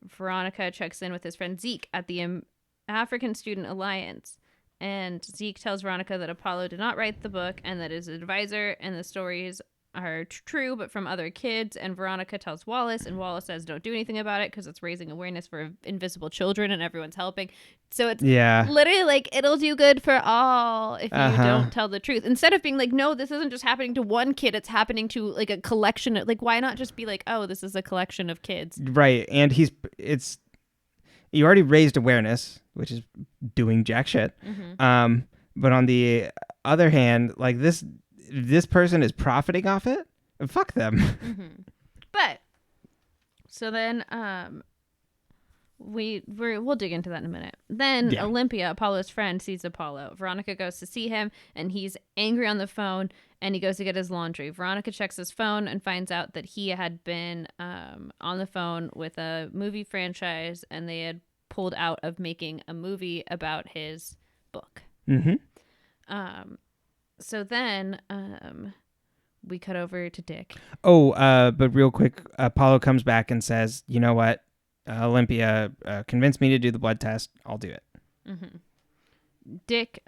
Veronica checks in with his friend Zeke at the African Student Alliance. And Zeke tells Veronica that Apollo did not write the book and that his advisor and the stories are true, but from other kids. And Veronica tells Wallace, and Wallace says, "Don't do anything about it because it's raising awareness for invisible children and everyone's helping." So it's literally like, it'll do good for all if you don't tell the truth. Instead of being like, no, this isn't just happening to one kid, it's happening to like a collection. Like, why not just be like, oh, this is a collection of kids? Right. And you already raised awareness, which is doing jack shit. But on the other hand, like this person is profiting off it. Fuck them. But so then we'll dig into that in a minute. Then Olympia, Apollo's friend, sees Apollo. Veronica goes to see him, and he's angry on the phone, and he goes to get his laundry. Veronica checks his phone and finds out that he had been on the phone with a movie franchise, and they had pulled out of making a movie about his book. So then we cut over to Dick. But real quick, Apollo comes back and says, "You know what? Olympia convinced me to do the blood test. I'll do it." Dick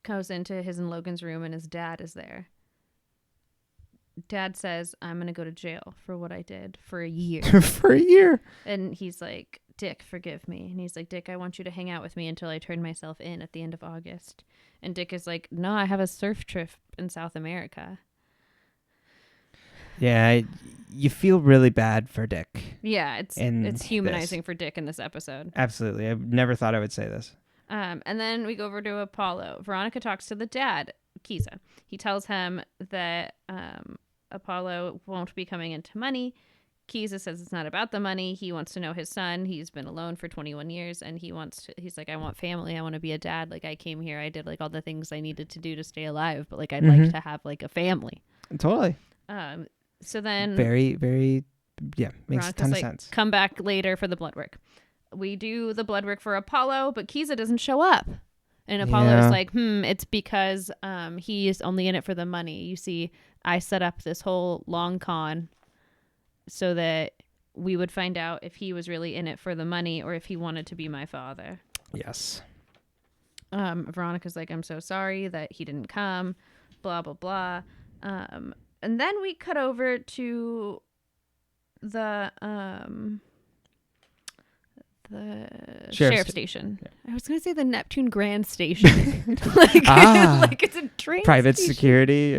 goes into his and Logan's room, and his dad is there. Dad says, "I'm going to go to jail for what I did for a year." For a year. And he's like, "Dick, forgive me." And he's like, "Dick, I want you to hang out with me until I turn myself in at the end of August." And Dick is like, "No, I have a surf trip in South America." Yeah, you feel really bad for Dick. Yeah, it's humanizing for Dick in this episode. Absolutely. I never thought I would say this. And then we go over to Apollo. Veronica talks to the dad, Kizza. He tells him that Apollo won't be coming into money. Kizza says it's not about the money. He wants to know his son. He's been alone for 21 years, and he's like, "I want family. I want to be a dad. Like, I came here. I did like all the things I needed to do to stay alive, but like I'd like to have like a family." Totally. So then very, very, makes Veronica's a ton of sense. "Come back later for the blood work." We do the blood work for Apollo, but Kizza doesn't show up. And Apollo's like, it's because he is only in it for the money. You see, I set up this whole long con so that we would find out if he was really in it for the money or if he wanted to be my father. Yes. Veronica's like, "I'm so sorry that he didn't come, blah, blah, blah." And then we cut over to the sheriff station. Yeah. I was going to say the Neptune Grand Station. like it's a train private station. Security.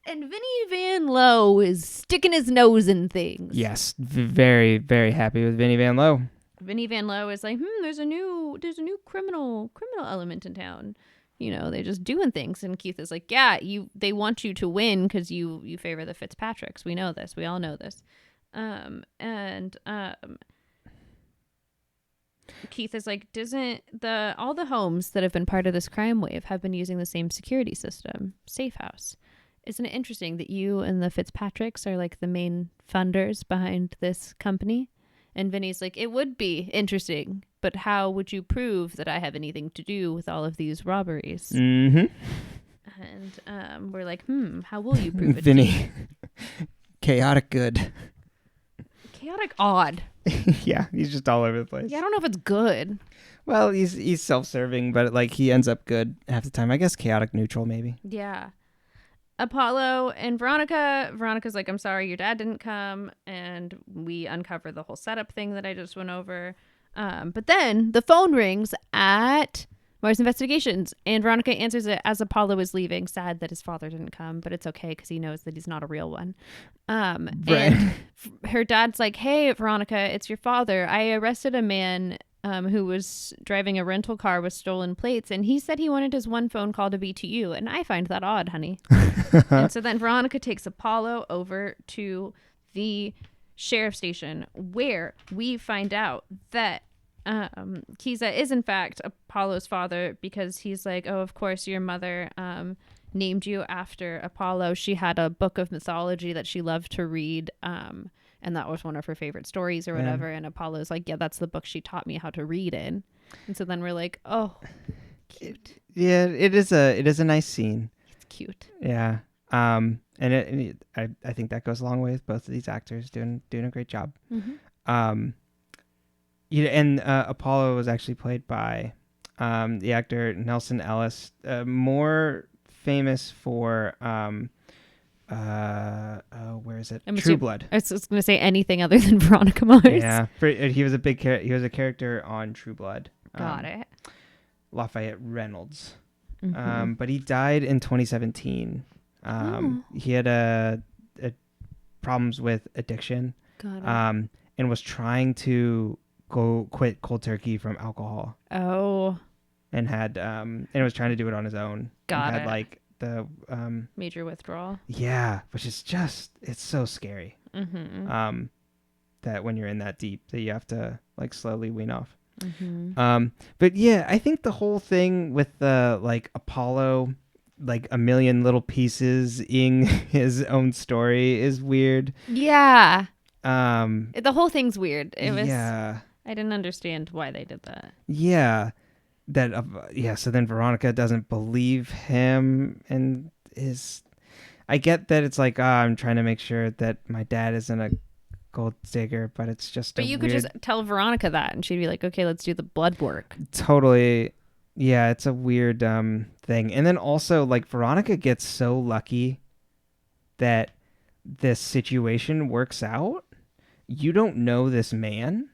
And Vinny Van Lowe is sticking his nose in things. Yes, very, very happy with Vinny Van Lowe. Vinny Van Lowe is like, there's a new criminal element in town. they're just doing things. And Keith is like, yeah, they want you to win because you favor the Fitzpatricks. We know this. We all know this. And Keith is like, doesn't all the homes that have been part of this crime wave have been using the same security system, Safe House? Isn't it interesting that you and the Fitzpatricks are like the main funders behind this company? And Vinny's like, it would be interesting, but how would you prove that I have anything to do with all of these robberies? Mm-hmm. And we're like, how will you prove it? Vinny, chaotic good. Chaotic odd. Yeah, he's just all over the place. Yeah, I don't know if it's good. Well, he's self-serving, but like he ends up good half the time. I guess chaotic neutral, maybe. Yeah. Apollo and Veronica's like, I'm sorry your dad didn't come, and we uncover the whole setup thing that I just went over. But then the phone rings at Mars Investigations, and Veronica answers it as Apollo is leaving, sad that his father didn't come, but it's okay because he knows that he's not a real one. Right. And her dad's like, hey, Veronica, it's your father. I arrested a man who was driving a rental car with stolen plates, and he said he wanted his one phone call to be to you, and I find that odd, honey. And so then Veronica takes Apollo over to the sheriff's station, where we find out that Kiza is in fact Apollo's father, because he's like, oh, of course your mother named you after Apollo. She had a book of mythology that she loved to read, and that was one of her favorite stories or whatever. And Apollo's like, yeah, that's the book she taught me how to read in. And so then we're like, oh, cute. Yeah, it is a nice scene. It's cute. Yeah. I think that goes a long way with both of these actors doing a great job. Mm-hmm. And Apollo was actually played by the actor Nelson Ellis, more famous for where is it? True Blood. I was going to say anything other than Veronica Mars. Yeah, he was a character on True Blood. Got it. Lafayette Reynolds. Mm-hmm. But he died in 2017. He had a problems with addiction. Got it. And was trying to go quit cold turkey from alcohol. Oh. And was trying to do it on his own. Got it. Had like the major withdrawal. Yeah, which is just, it's so scary. Mm-hmm. That when you're in that deep, that you have to like slowly wean off. Mm-hmm. But yeah, I think the whole thing with the like Apollo, like a million little pieces in his own story is weird. Yeah. The whole thing's weird. It was. Yeah. I didn't understand why they did that. Yeah. So then Veronica doesn't believe him and I get that it's like, I'm trying to make sure that my dad isn't a gold digger, but it's just But you could just tell Veronica that and she'd be like, okay, let's do the blood work. Totally. Yeah, it's a weird thing. And then also like Veronica gets so lucky that this situation works out. You don't know this man,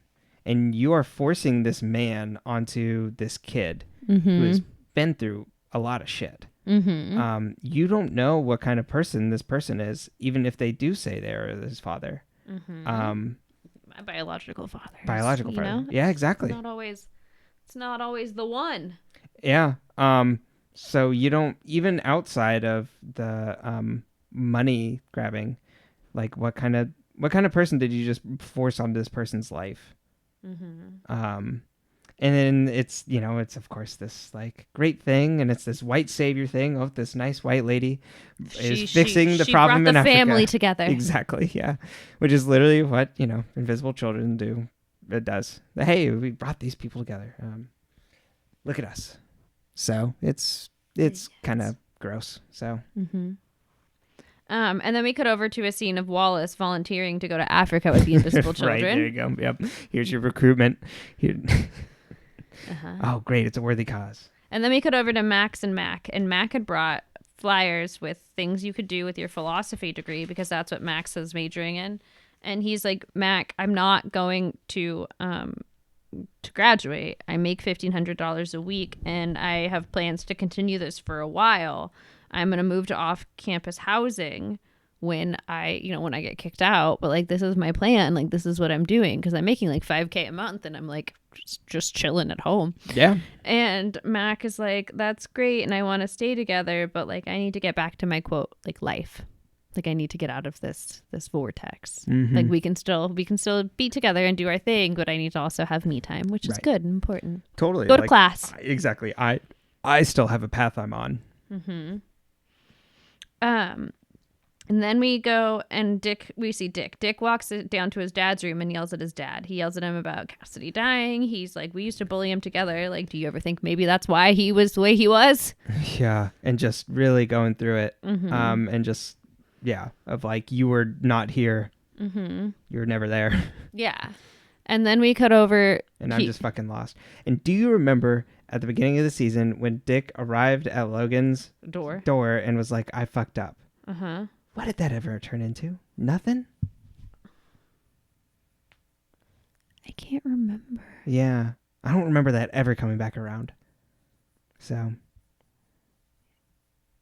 and you are forcing this man onto this kid who has been through a lot of shit. Mm-hmm. You don't know what kind of person this person is, even if they do say they're his father. Mm-hmm. My biological father. Biological father. Know? Yeah, exactly. It's not always the one. Yeah. So you don't, even outside of the money grabbing, like what kind of person did you just force onto this person's life? Mm-hmm. And then it's of course this like great thing, and it's this white savior thing. Oh, this nice white lady is fixing the problem in Africa. She brought the family together. Exactly, yeah. Which is literally what, Invisible Children do. It does. Hey, we brought these people together. Look at us. So it's kind of gross. So. Mm-hmm. And then we cut over to a scene of Wallace volunteering to go to Africa with the Invisible Children. Right, there you go. Yep. Here's your recruitment. Oh, great. It's a worthy cause. And then we cut over to Max and Mac. And Mac had brought flyers with things you could do with your philosophy degree, because that's what Max is majoring in. And he's like, Mac, I'm not going to graduate. I make $1,500 a week, and I have plans to continue this for a while. I'm going to move to off-campus housing when I get kicked out, but like, this is my plan. Like, this is what I'm doing. Cause I'm making like $5,000 a month and I'm like just chilling at home. Yeah. And Mac is like, that's great. And I want to stay together, but like, I need to get back to my quote, like life. Like, I need to get out of this vortex. Like, we can still be together and do our thing, but I need to also have me time, which is good and important. Totally. Go to class. Exactly. I still have a path I'm on. And then we go and we see Dick. Dick walks down to his dad's room and yells at his dad. He yells at him about Cassidy dying. He's like, we used to bully him together. Like, do you ever think maybe that's why he was the way he was? Yeah. And just really going through it. And just, of like, you were not here. You were never there. Yeah. And then we cut over. And I'm just fucking lost. And do you remember at the beginning of the season when Dick arrived at Logan's door and was like, I fucked up? What did that ever turn into? Nothing? I can't remember. Yeah. I don't remember that ever coming back around. So.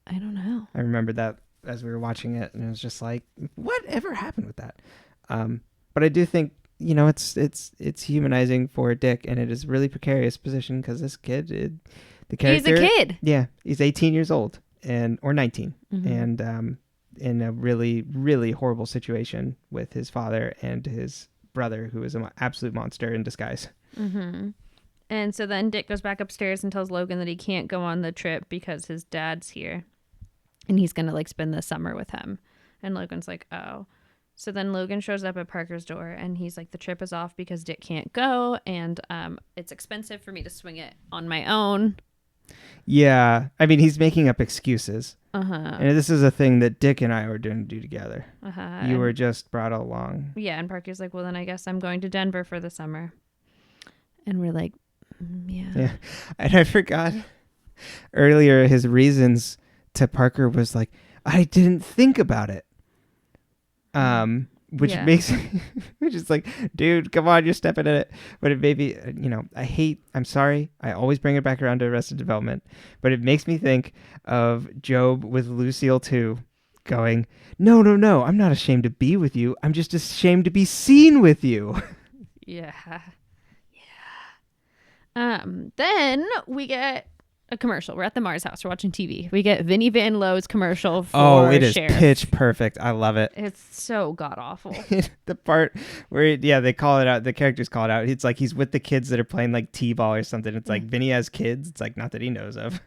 I don't know. I remember that as we were watching it, and it was just like, whatever happened with that? But I do think, it's humanizing for Dick, and it is a really precarious position because this kid, the character. He's a kid. Yeah. He's 18 years old or 19. And, in a really, really horrible situation with his father and his brother, who is an absolute monster in disguise. And so then Dick goes back upstairs and tells Logan that he can't go on the trip because his dad's here and he's going to like spend the summer with him. And Logan's like, oh. So then Logan shows up at Parker's door and he's like, the trip is off because Dick can't go. And it's expensive for me to swing it on my own. Yeah. I mean, he's making up excuses. And this is a thing that Dick and I were going to do together. You were just brought along. Yeah, and Parker's like, well, then I guess I'm going to Denver for the summer. And we're like, yeah. And I forgot earlier his reasons to Parker was like, I didn't think about it. Which makes, which is like, dude, come on, you're stepping in it. But it made me, I'm sorry. I always bring it back around to Arrested Development, but it makes me think of Job with Lucille too, going, no, I'm not ashamed to be with you. I'm just ashamed to be seen with you. Yeah. Then we get a commercial. We're at the Mars house. We're watching TV. We get Vinnie Van Lowe's commercial for it is Sheriff. Pitch perfect. I love it. It's so god awful. The part where they call it out, the characters call it out. It's like he's with the kids that are playing like t-ball or something. It's like Vinnie has kids. It's like not that he knows of.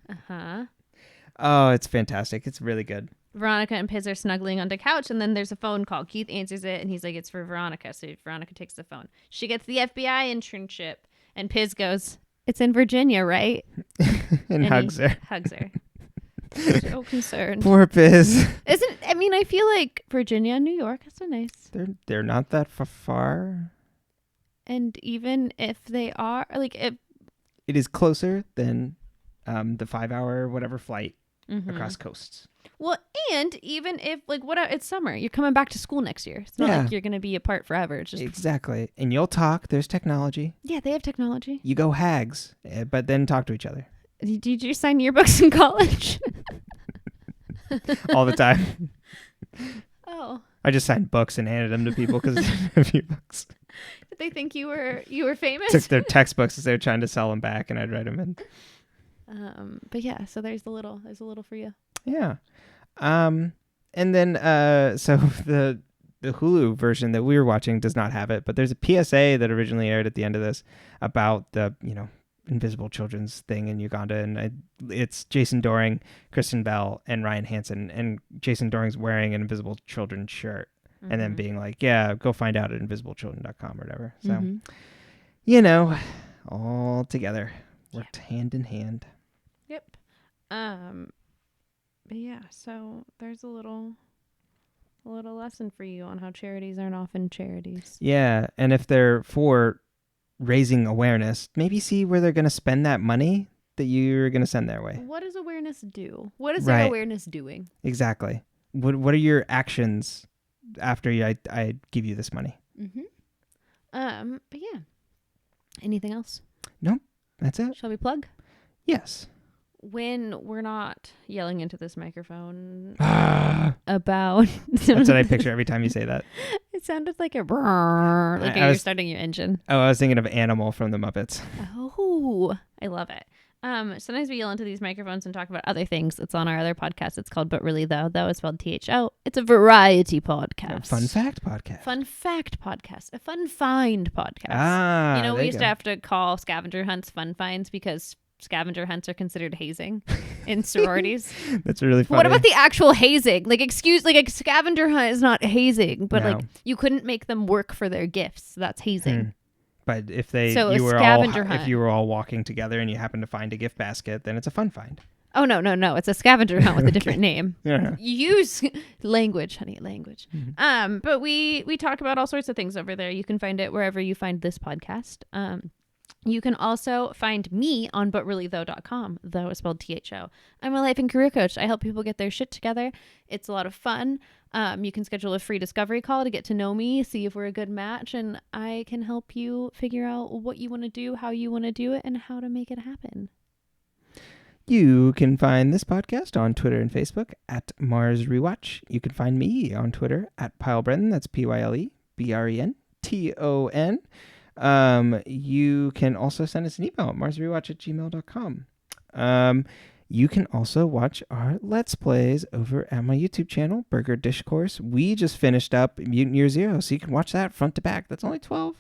Oh, it's fantastic. It's really good. Veronica and Piz are snuggling on the couch, and then there's a phone call. Keith answers it, and he's like, it's for Veronica. So Veronica takes the phone. She gets the FBI internship, and Piz goes, it's in Virginia, right? and hugs her. So concerned. Poor Piz. I feel like Virginia and New York is so nice. They're not that far. And even if they are, like, if it is closer than the 5-hour whatever flight across coasts. Well, and even if it's summer, you're coming back to school next year. It's not like you're going to be apart forever. It's just exactly. And you'll talk. There's technology. Yeah, they have technology. You go hags, but then talk to each other. Did you sign yearbooks in college? All the time. Oh. I just signed books and handed them to people because a few books. Did they think you were famous? Took their textbooks as they were trying to sell them back, and I'd write them in. But yeah, so there's a little for you. Yeah. And then so the Hulu version that we were watching does not have it, but there's a PSA that originally aired at the end of this about the invisible children's thing in Uganda, and it's Jason Dohring, Kristen Bell, and Ryan Hansen, and Jason Dohring's wearing an invisible children shirt, and then being like, yeah, go find out at invisibleChildren.com or whatever. So all together worked hand in hand. Yep. But yeah, so there's a little lesson for you on how charities aren't often charities. Yeah, and if they're for raising awareness, maybe see where they're going to spend that money that you're going to send their way. What does awareness do? What is their awareness doing? Exactly. What are your actions after I give you this money? But yeah. Anything else? Nope. That's it. Shall we plug? Yes. when we're not yelling into this microphone about... That's what I picture every time you say that. It sounded like a brrr, like you're starting your engine. Oh, I was thinking of Animal from the Muppets. Oh, I love it. Sometimes we yell into these microphones and talk about other things. It's on our other podcast. It's called But Really Though. That was spelled THO. It's a variety podcast. A fun fact podcast. Fun fact podcast. A fun find podcast. We used to have to call scavenger hunts fun finds because scavenger hunts are considered hazing in sororities. That's really funny. What about the actual hazing? Like, a scavenger hunt is not hazing, but like you couldn't make them work for their gifts. That's hazing. But if you were all walking together and you happen to find a gift basket, then it's a fun find. Oh, no. It's a scavenger hunt with a different name. Use language, honey, language. Mm-hmm. But we talk about all sorts of things over there. You can find it wherever you find this podcast. You can also find me on butreallythough.com. Though is spelled THO. I'm a life and career coach. I help people get their shit together. It's a lot of fun. You can schedule a free discovery call to get to know me, see if we're a good match, and I can help you figure out what you want to do, how you want to do it, and how to make it happen. You can find this podcast on Twitter and Facebook at Mars Rewatch. You can find me on Twitter at PyleBrenton. That's PyleBrenton. You can also send us an email at marsrewatch@gmail.com. You can also watch our Let's Plays over at my YouTube channel, Burger Dish Course. We just finished up Mutant Year Zero, so you can watch that front to back. That's only 12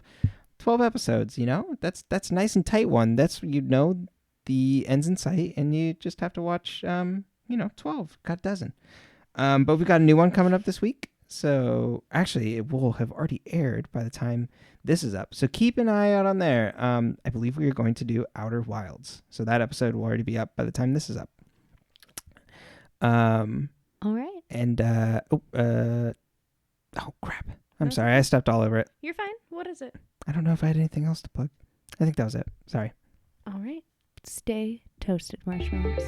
episodes, That's nice and tight one. That's, the end's in sight, and you just have to watch, 12. Got a dozen. But we've got a new one coming up this week. So actually, it will have already aired by the time this is up. So keep an eye out on there. I believe we are going to do Outer Wilds. So that episode will already be up by the time this is up. All right. And, oh, crap. I'm sorry. I stepped all over it. You're fine. What is it? I don't know if I had anything else to plug. I think that was it. Sorry. All right. Stay toasted, marshmallows.